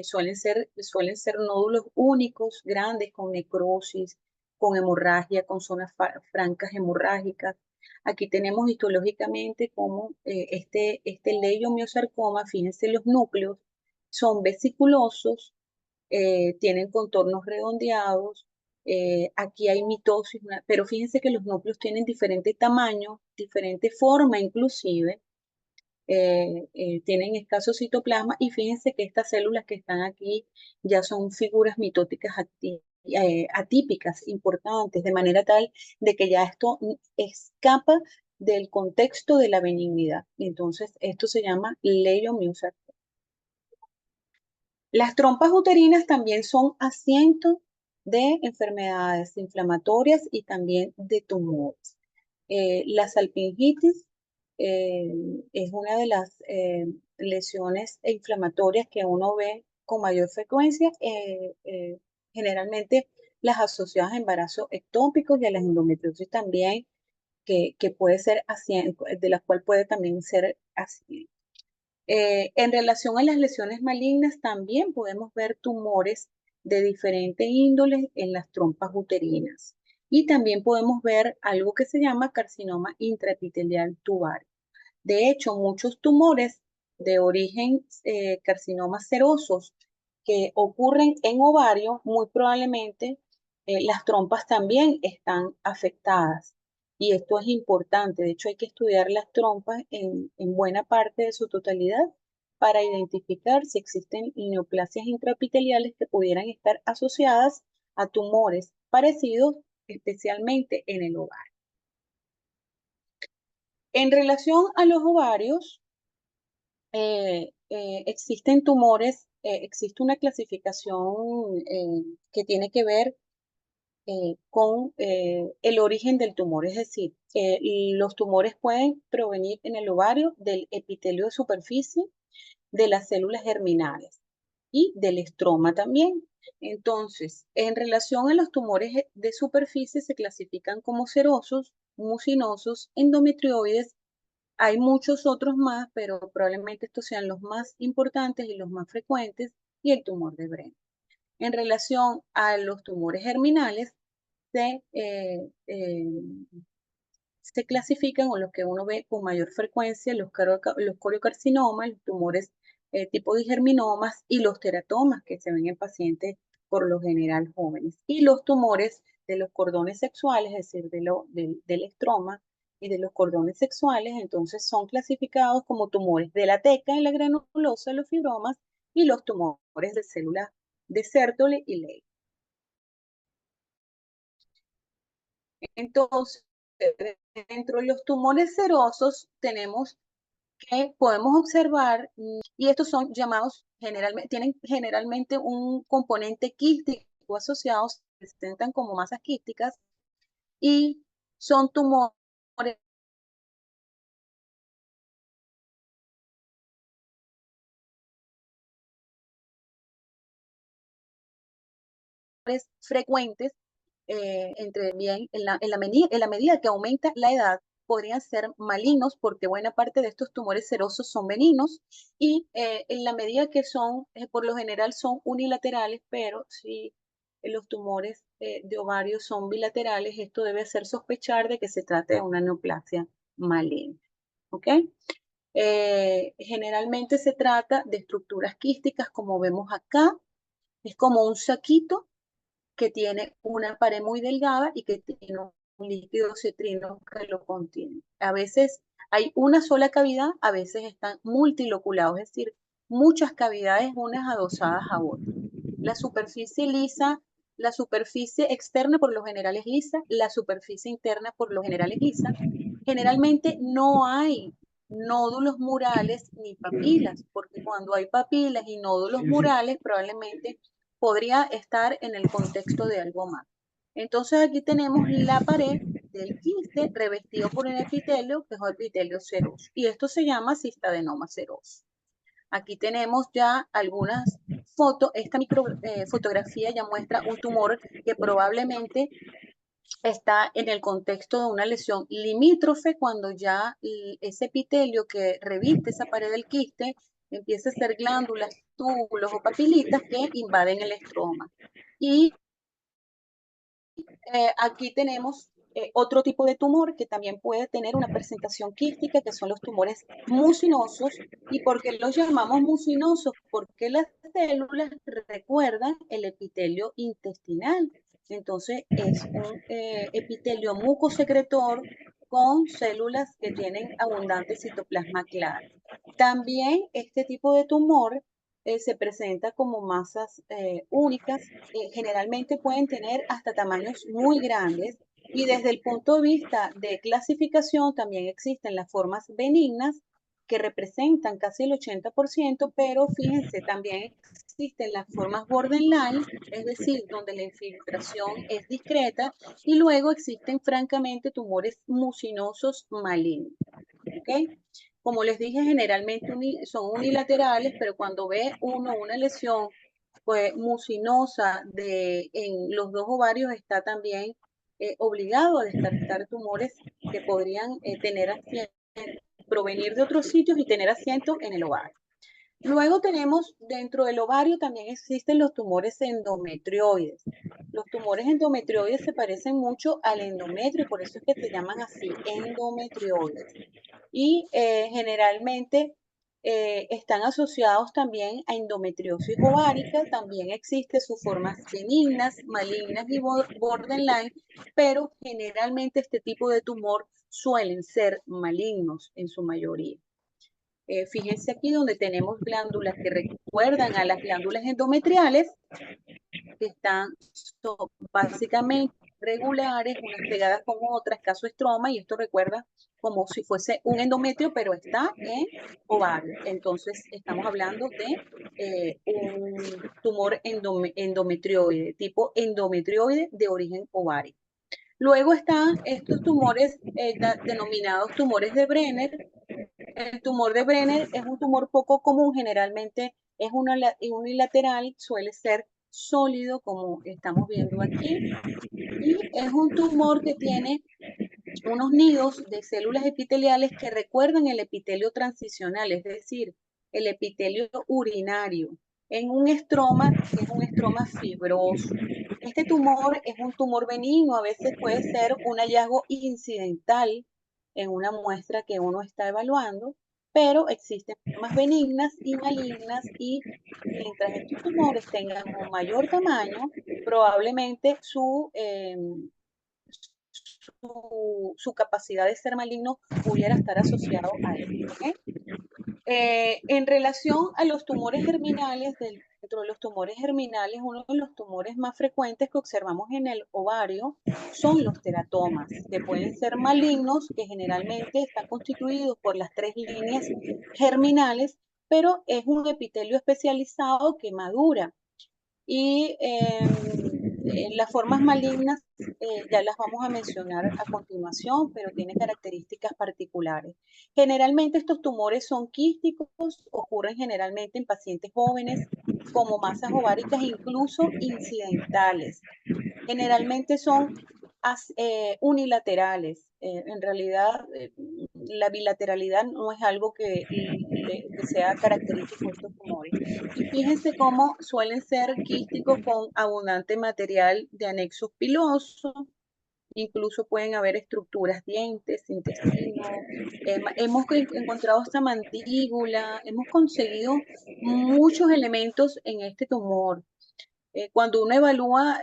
suelen ser nódulos únicos, grandes, con necrosis, con hemorragia, con zonas francas hemorrágicas. Aquí tenemos histológicamente como este leiomiosarcoma, fíjense los núcleos, son vesiculosos, tienen contornos redondeados, aquí hay mitosis, pero fíjense que los núcleos tienen diferente tamaño, diferente forma inclusive, tienen escaso citoplasma y fíjense que estas células que están aquí ya son figuras mitóticas atípicas, importantes, de manera tal de que ya esto escapa del contexto de la benignidad. Entonces, esto se llama leiomyosarcoma. Las trompas uterinas también son asiento de enfermedades inflamatorias y también de tumores. La salpingitis eh, es una de las lesiones inflamatorias que uno ve con mayor frecuencia, generalmente las asociadas a embarazos ectópicos y a las endometriosis también, que puede ser así, de las cuales puede también ser así. En relación a las lesiones malignas, también podemos ver tumores de diferentes índoles en las trompas uterinas. Y también podemos ver algo que se llama carcinoma intraepitelial tubario. De hecho, muchos tumores de origen carcinomas serosos que ocurren en ovario, muy probablemente Las trompas también están afectadas y esto es importante. De hecho, hay que estudiar las trompas en buena parte de su totalidad para identificar si existen neoplasias intraepiteliales que pudieran estar asociadas a tumores parecidos, especialmente en el ovario. En relación a los ovarios, existen tumores, existe una clasificación que tiene que ver con el origen del tumor, es decir, los tumores pueden provenir en el ovario del epitelio de superficie, de las células germinales y del estroma también. Entonces, en relación a los tumores de superficie se clasifican como serosos, mucinosos, endometrioides. Hay muchos otros más, pero probablemente estos sean los más importantes y los más frecuentes, y el tumor de Brenner. En relación a los tumores germinales, se, se clasifican, o los que uno ve con mayor frecuencia, los coriocarcinomas, los tumores tipo de germinomas y los teratomas que se ven en pacientes por lo general jóvenes. Y los tumores de los cordones sexuales, es decir, del estroma y de los cordones sexuales, entonces son clasificados como tumores de la teca y la granulosa, los fibromas, y los tumores de células de Sertoli y Ley. Entonces, dentro de los tumores serosos tenemos que podemos observar, y estos son llamados generalmente, tienen generalmente un componente quístico asociado, se presentan como masas quísticas y son tumores frecuentes entre bien en la medida que aumenta la edad, podrían ser malignos porque buena parte de estos tumores serosos son benignos y en la medida que son, por lo general son unilaterales, pero si los tumores de ovario son bilaterales, esto debe hacer sospechar de que se trata de una neoplasia maligna. ¿Ok? Generalmente se trata de estructuras quísticas, como vemos acá, es como un saquito que tiene una pared muy delgada y que tiene un líquido citrino que lo contiene. A veces hay una sola cavidad, a veces están multiloculados, es decir, muchas cavidades unas adosadas a otras. La superficie lisa, la superficie externa por lo general es lisa, la superficie interna por lo general es lisa. Generalmente no hay nódulos murales ni papilas, porque cuando hay papilas y nódulos murales, probablemente podría estar en el contexto de algo más. Entonces aquí tenemos la pared del quiste revestido por un epitelio, que es un epitelio seroso, y esto se llama cistadenoma seroso. Aquí tenemos ya algunas fotos, esta fotografía ya muestra un tumor que probablemente está en el contexto de una lesión limítrofe cuando ya ese epitelio que reviste esa pared del quiste empieza a ser glándulas, túbulos o papilitas que invaden el estroma. Y aquí tenemos otro tipo de tumor que también puede tener una presentación quística, que son los tumores mucinosos. ¿Y por qué los llamamos mucinosos? Porque las células recuerdan el epitelio intestinal. Entonces es un epitelio mucosecretor con células que tienen abundante citoplasma claro. También este tipo de tumor se presenta como masas únicas, generalmente pueden tener hasta tamaños muy grandes y desde el punto de vista de clasificación también existen las formas benignas que representan casi el 80%, pero fíjense, también existen las formas borderline, es decir, donde la infiltración es discreta, y luego existen francamente tumores mucinosos malignos. ¿Ok? Como les dije, generalmente son unilaterales, pero cuando ve uno una lesión pues, mucinosa en los dos ovarios, está también obligado a descartar tumores que podrían provenir de otros sitios y tener asiento en el ovario. Luego tenemos, dentro del ovario también existen los tumores endometrioides. Los tumores endometrioides se parecen mucho al endometrio, por eso es que se llaman así, endometrioides. Y generalmente están asociados también a endometriosis ovárica, también existe sus formas benignas, malignas y borderline, pero generalmente este tipo de tumor suelen ser malignos en su mayoría. Fíjense aquí donde tenemos glándulas que recuerdan a las glándulas endometriales, que están básicamente regulares, unas pegadas con otras, caso estroma, y esto recuerda como si fuese un endometrio, pero está en ovario. Entonces, estamos hablando de un tumor endometrioide, tipo endometrioide de origen ovario. Luego están estos tumores denominados tumores de Brenner. El tumor de Brenner es un tumor poco común, generalmente es unilateral, suele ser sólido, como estamos viendo aquí, y es un tumor que tiene unos nidos de células epiteliales que recuerdan el epitelio transicional, es decir, el epitelio urinario, en un estroma que es un estroma fibroso. Este tumor es un tumor benigno, a veces puede ser un hallazgo incidental en una muestra que uno está evaluando, pero existen formas benignas y malignas y mientras estos tumores tengan un mayor tamaño, probablemente su capacidad de ser maligno pudiera estar asociado a él. ¿Okay? En relación a los tumores germinales, dentro de los tumores germinales, uno de los tumores más frecuentes que observamos en el ovario son los teratomas, que pueden ser malignos, que generalmente están constituidos por las 3 líneas germinales, pero es un epitelio especializado que madura y las formas malignas ya las vamos a mencionar a continuación, pero tiene características particulares. Generalmente estos tumores son quísticos, ocurren generalmente en pacientes jóvenes como masas ováricas, incluso incidentales. Generalmente son unilaterales. En realidad, la bilateralidad no es algo que sea característico de estos tumores. Y fíjense cómo suelen ser quísticos con abundante material de anexos pilosos. Incluso pueden haber estructuras, dientes, intestino. Hemos encontrado esta mandíbula, hemos conseguido muchos elementos en este tumor. Cuando uno evalúa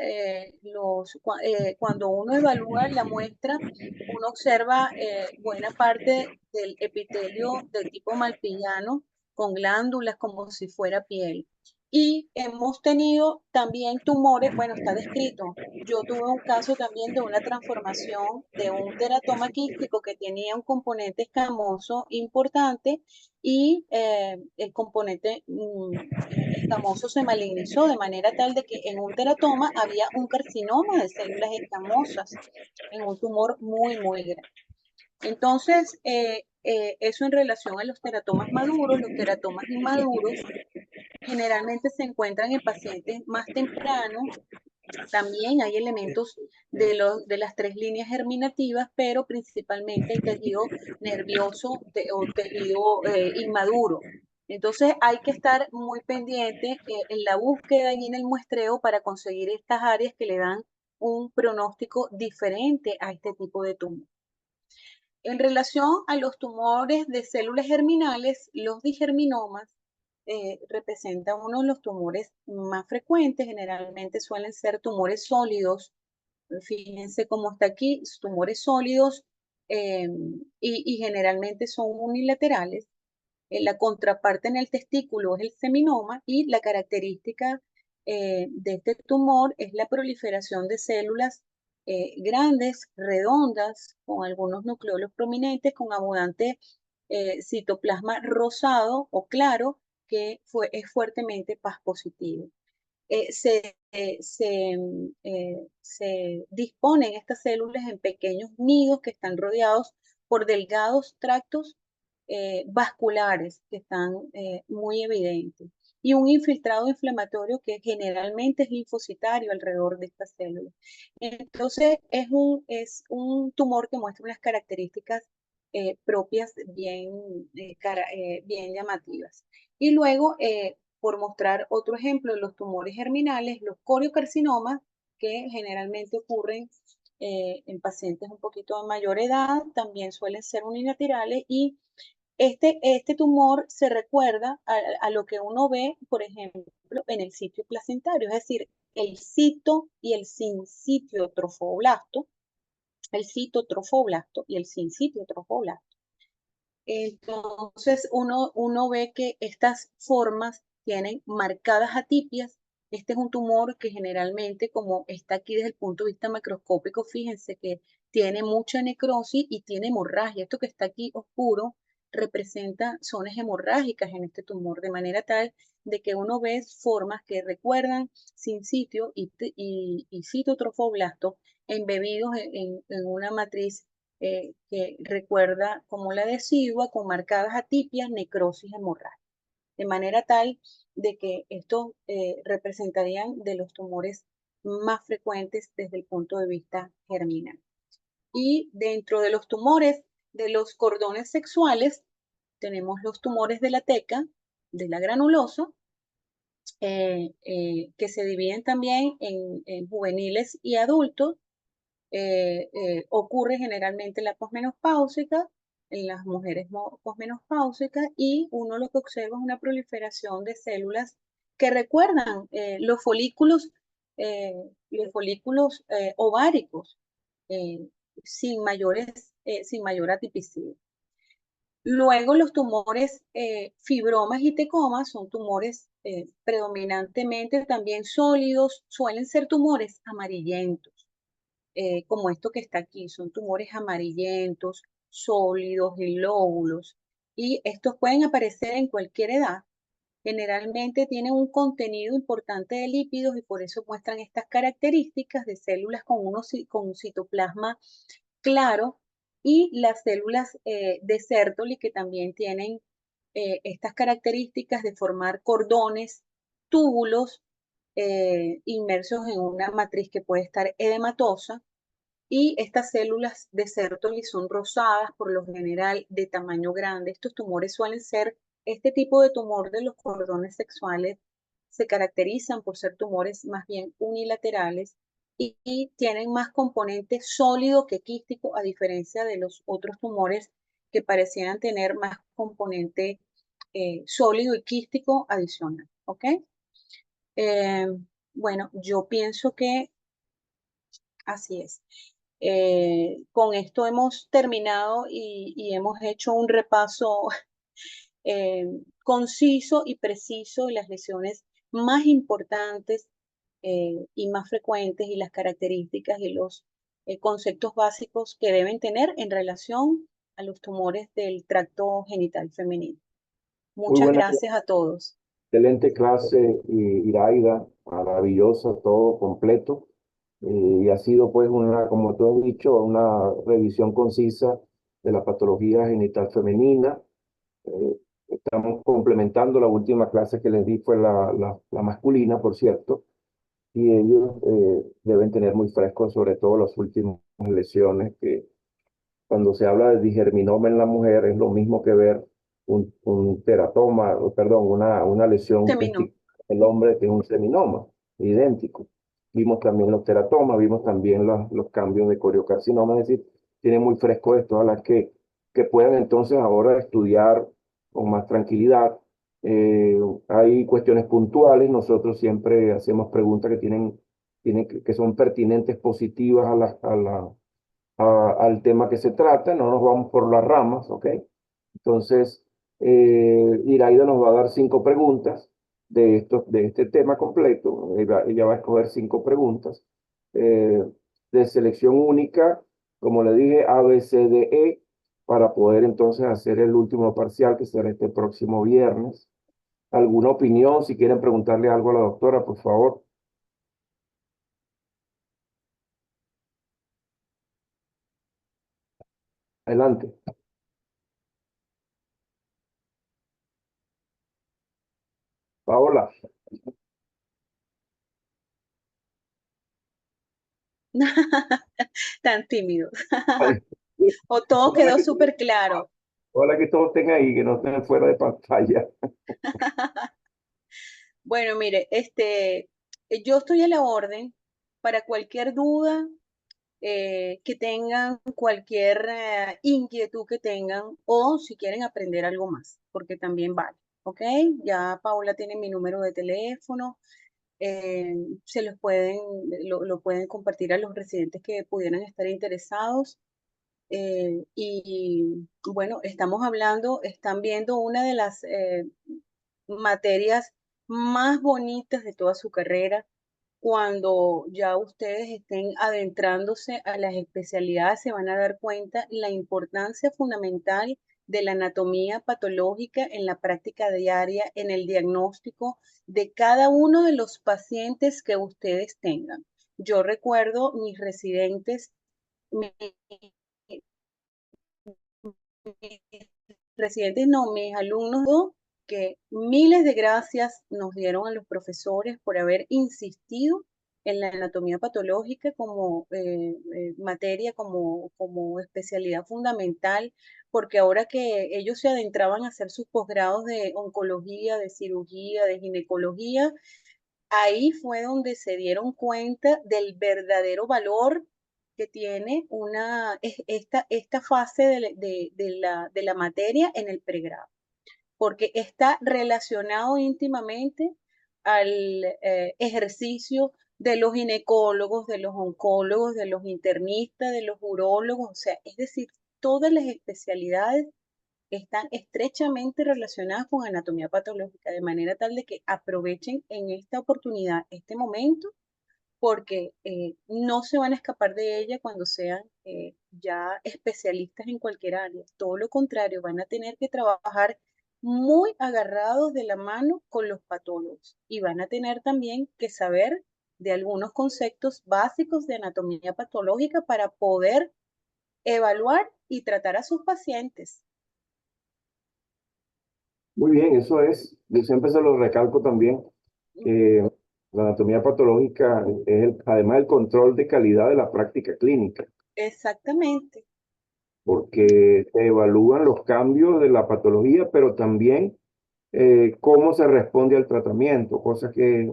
cuando uno evalúa la muestra, uno observa buena parte del epitelio de tipo malpillano con glándulas como si fuera piel. Y hemos tenido también tumores, bueno, está descrito. Yo tuve un caso también de una transformación de un teratoma quístico que tenía un componente escamoso importante y el componente escamoso se malignizó de manera tal de que en un teratoma había un carcinoma de células escamosas en un tumor muy, muy grande. Entonces, eso en relación a los teratomas maduros. Los teratomas inmaduros generalmente se encuentran en pacientes más tempranos. También hay elementos de las 3 líneas germinativas, pero principalmente el tejido nervioso o tejido inmaduro. Entonces hay que estar muy pendiente en la búsqueda y en el muestreo para conseguir estas áreas que le dan un pronóstico diferente a este tipo de tumor. En relación a los tumores de células germinales, los digerminomas representan uno de los tumores más frecuentes. Generalmente suelen ser tumores sólidos. Fíjense cómo está aquí, tumores sólidos eh, y generalmente son unilaterales. La contraparte en el testículo es el seminoma y la característica de este tumor es la proliferación de células grandes, redondas, con algunos nucleolos prominentes, con abundante citoplasma rosado o claro, que es fuertemente Paz positivo. Se disponen estas células en pequeños nidos que están rodeados por delgados tractos vasculares que están muy evidentes y un infiltrado inflamatorio que generalmente es linfocitario alrededor de estas células. Entonces, es un tumor que muestra unas características propias bien llamativas. Y luego, por mostrar otro ejemplo, los tumores germinales, los coriocarcinomas, que generalmente ocurren en pacientes un poquito de mayor edad, también suelen ser unilaterales y Este tumor se recuerda a lo que uno ve, por ejemplo, en el sitio placentario, es decir, el cito y el sincitio trofoblasto, el citotrofoblasto y el sincitio trofoblasto. Entonces uno ve que estas formas tienen marcadas atipias. Este es un tumor que generalmente, como está aquí desde el punto de vista macroscópico, fíjense que tiene mucha necrosis y tiene hemorragia. Esto que está aquí oscuro representa zonas hemorrágicas en este tumor, de manera tal de que uno ve formas que recuerdan sin sitio y citotrofoblasto embebidos en una matriz que recuerda como la decidua con marcadas atipias, necrosis hemorrágica, de manera tal de que estos representarían de los tumores más frecuentes desde el punto de vista germinal. Y dentro de los tumores de los cordones sexuales, tenemos los tumores de la teca, de la granulosa, que se dividen también en juveniles y adultos. Ocurre generalmente en la posmenopáusica, en las mujeres posmenopáusicas, y uno lo que observa es una proliferación de células que recuerdan los folículos ováricos, eh, sin mayor atipicidad. Luego los tumores fibromas y tecomas son tumores predominantemente también sólidos, suelen ser tumores amarillentos, como esto que está aquí, son tumores amarillentos, sólidos, y lóbulos, y estos pueden aparecer en cualquier edad. Generalmente tienen un contenido importante de lípidos y por eso muestran estas características de células con un citoplasma claro, y las células de Sertoli, que también tienen estas características de formar cordones, túbulos inmersos en una matriz que puede estar edematosa, y estas células de Sertoli son rosadas, por lo general de tamaño grande. Estos tumores suelen ser, este tipo de tumor de los cordones sexuales se caracterizan por ser tumores más bien unilaterales y tienen más componente sólido que quístico, a diferencia de los otros tumores que parecieran tener más componente sólido y quístico adicional. ¿Ok? Eh, bueno, yo pienso que así es. Con esto hemos terminado y hemos hecho un repaso eh, conciso y preciso de las lesiones más importantes y más frecuentes, y las características y los conceptos básicos que deben tener en relación a los tumores del tracto genital femenino. Muy Muchas buena, gracias a todos. excelente clase, Iraida, maravillosa, todo completo. Y ha sido pues una, como tú has dicho, una revisión concisa de la patología genital femenina. Eh, Estamos complementando la última clase que les di fue la masculina, por cierto, y ellos deben tener muy fresco sobre todo las últimas lesiones que cuando se habla de digerminoma en la mujer es lo mismo que ver un teratoma, o perdón, una lesión Terminó. testicular en el hombre que es un seminoma, idéntico. Vimos también los teratomas, vimos también los cambios de coriocarcinoma, es decir, tiene muy fresco esto, a las que puedan entonces ahora estudiar con más tranquilidad. Hay cuestiones puntuales, nosotros siempre hacemos preguntas que son pertinentes, positivas al tema que se trata, no nos vamos por las ramas, ¿ok? Entonces, Iraida nos va a dar 5 preguntas de este tema completo. Ella va a escoger 5 preguntas eh, de selección única, como le dije, A, B, C, D, E, para poder entonces hacer el último parcial que será este próximo viernes. ¿Alguna opinión? Si quieren preguntarle algo a la doctora, por favor, adelante. Paola. Tan tímido. Ay, O todo ojalá quedó que, súper claro. ojalá que todos estén ahí, que no estén fuera de pantalla. Bueno, mire, yo estoy a la orden para cualquier duda, que tengan cualquier inquietud que tengan o si quieren aprender algo más, porque también vale, ¿ok? Ya Paula tiene mi número de teléfono, se los pueden, lo pueden compartir a los residentes que pudieran estar interesados. Y bueno, estamos hablando, están viendo una de las materias más bonitas de toda su carrera. Cuando ya ustedes estén adentrándose a las especialidades, se van a dar cuenta la importancia fundamental de la anatomía patológica en la práctica diaria, en el diagnóstico de cada uno de los pacientes que ustedes tengan. Yo recuerdo mis residentes, mis residentes no, mis alumnos, que miles de gracias nos dieron a los profesores por haber insistido en la anatomía patológica como materia, como especialidad fundamental, porque ahora que ellos se adentraban a hacer sus posgrados de oncología, de cirugía, de ginecología, ahí fue donde se dieron cuenta del verdadero valor que tiene esta fase de la materia en el pregrado, porque está relacionado íntimamente al ejercicio de los ginecólogos, de los oncólogos, de los internistas, de los urólogos, o sea, es decir, todas las especialidades están estrechamente relacionadas con anatomía patológica, de manera tal de que aprovechen en esta oportunidad, este momento, porque no se van a escapar de ella cuando sean ya especialistas en cualquier área. Todo lo contrario, van a tener que trabajar muy agarrados de la mano con los patólogos y van a tener también que saber de algunos conceptos básicos de anatomía patológica para poder evaluar y tratar a sus pacientes. Muy bien, eso es. Yo siempre se lo recalco también, que la anatomía patológica es además el control de calidad de la práctica clínica, Exactamente. porque se evalúan los cambios de la patología, pero también cómo se responde al tratamiento, cosa que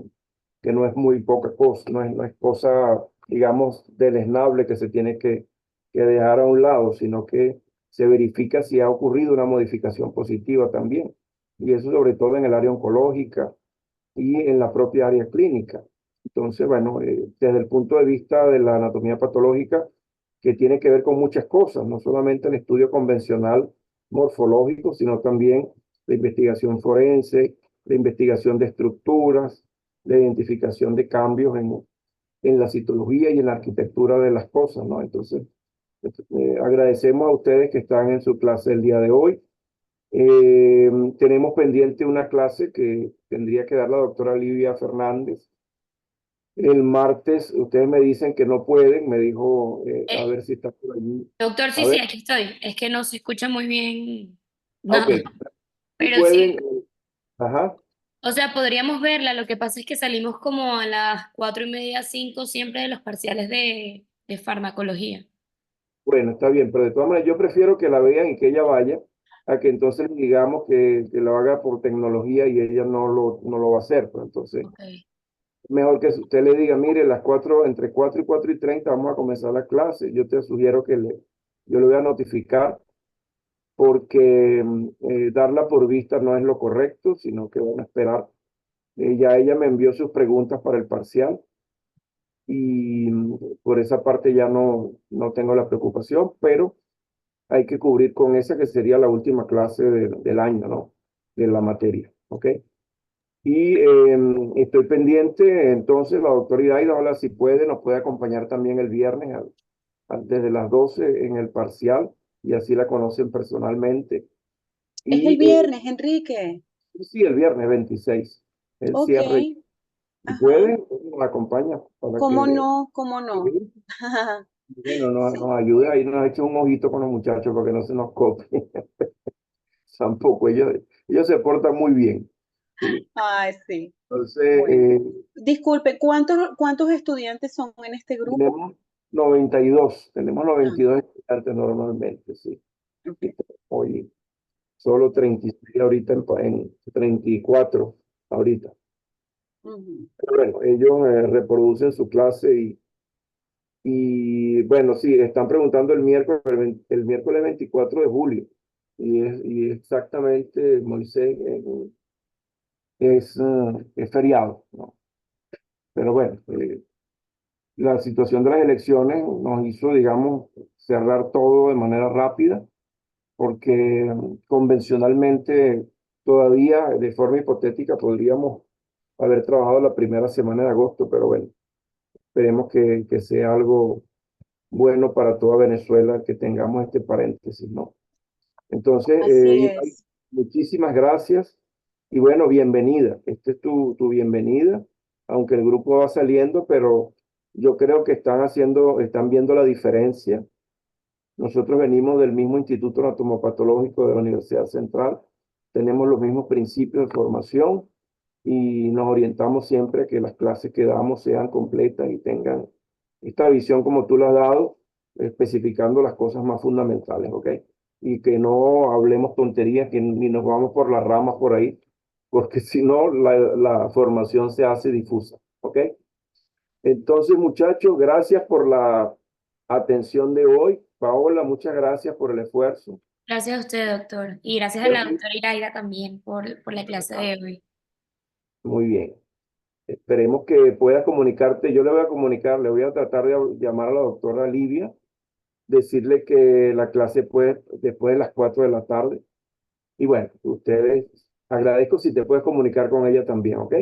no es muy poca cosa, no es cosa, digamos, deleznable que se tiene que dejar a un lado, sino que se verifica si ha ocurrido una modificación positiva también. Y eso sobre todo en el área oncológica y en la propia área clínica. Entonces, bueno, desde el punto de vista de la anatomía patológica, que tiene que ver con muchas cosas, no solamente el estudio convencional morfológico, sino también la investigación forense, la investigación de estructuras, la identificación de cambios en la citología y en la arquitectura de las cosas, ¿no? Entonces, agradecemos a ustedes que están en su clase el día de hoy. Tenemos pendiente una clase que tendría que dar la doctora Livia Fernández. El martes, ustedes me dicen que no pueden, me dijo, a Eh, ver si está por allí. doctor, A sí, sí, ver, aquí estoy. Es que no se escucha muy bien ok, nada, si pero pueden, sí. ajá. O sea, podríamos verla. Lo que pasa es que salimos como a las 4:30, 5 siempre de los parciales de farmacología. Bueno, está bien, pero de todas maneras yo prefiero que la vean y que ella vaya, a que entonces le digamos que lo haga por tecnología y ella no lo va a hacer. Pues entonces, Ok. mejor que usted le diga, mire, entre 4 y 4:30 vamos a comenzar la clase. Yo te sugiero yo le voy a notificar porque darla por vista no es lo correcto, sino que van a esperar. Ya ella me envió sus preguntas para el parcial y por esa parte ya no tengo la preocupación, pero hay que cubrir con esa que sería la última clase del año, ¿no? De la materia, ¿ok? Y estoy pendiente, entonces la doctora Idaida, ojalá si puede, nos puede acompañar también el viernes desde las 12 en el parcial y así la conocen personalmente. Es el Y viernes, Enrique. sí, el viernes 26 el Ok, cierre. Si ajá. puede, nos acompaña para ¿Cómo que, no? ¿Cómo no? bueno, nos Sí. ayude ahí, nos eche un ojito con los muchachos para que no se nos copien. Tampoco, ellos se portan muy bien. Sí. Ay, sí. Entonces, Bueno. Disculpe, ¿cuántos estudiantes son en este grupo? tenemos 92, tenemos Ah, 92 estudiantes normalmente, sí. ok. Y hoy solo 36 ahorita en 34 ahorita. Ujú. Pero bueno, ellos reproducen su clase Y bueno, sí, están preguntando el miércoles 24 de julio. Y exactamente, Moisés, es feriado, ¿no? Pero bueno, la situación de las elecciones nos hizo, digamos, cerrar todo de manera rápida, porque convencionalmente todavía, de forma hipotética, podríamos haber trabajado la primera semana de agosto, pero bueno, esperemos que sea algo bueno para toda Venezuela que tengamos este paréntesis, ¿no? Entonces, Así Ibai, es. muchísimas gracias y bueno, bienvenida. Esta es tu bienvenida, aunque el grupo va saliendo, pero yo creo que están viendo la diferencia. Nosotros venimos del mismo Instituto Anatomopatológico de la Universidad Central, tenemos los mismos principios de formación y nos orientamos siempre a que las clases que damos sean completas y tengan esta visión como tú la has dado, especificando las cosas más fundamentales, ¿ok? Y que no hablemos tonterías, que ni nos vamos por las ramas por ahí, porque si no, la formación se hace difusa, ¿ok? Entonces, muchachos, gracias por la atención de hoy. Paola, muchas gracias por el esfuerzo. Gracias a usted, doctor. Y gracias a la doctora Iraida también por la clase de hoy. Muy bien. Esperemos que puedas comunicarte. Yo le voy a comunicar, le voy a tratar de llamar a la doctora Livia, decirle que la clase puede después de las 4 de la tarde. Y bueno, ustedes, agradezco si te puedes comunicar con ella también, ¿ok?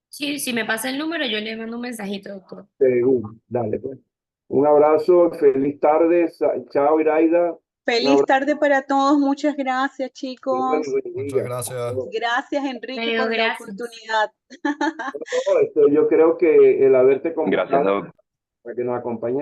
Sí, si me pasa el número, yo le mando un mensajito, doctor. Seguro. Dale, pues. Un abrazo, feliz tarde. Chao, Iraida. Un Feliz abrazo tarde para todos. Muchas gracias, igual y chicos. buen Muchas día. gracias. Gracias, Enrique, Pero por la gracias. oportunidad. No, yo creo que el haberte Gracias, convocado Doc. para que nos acompañe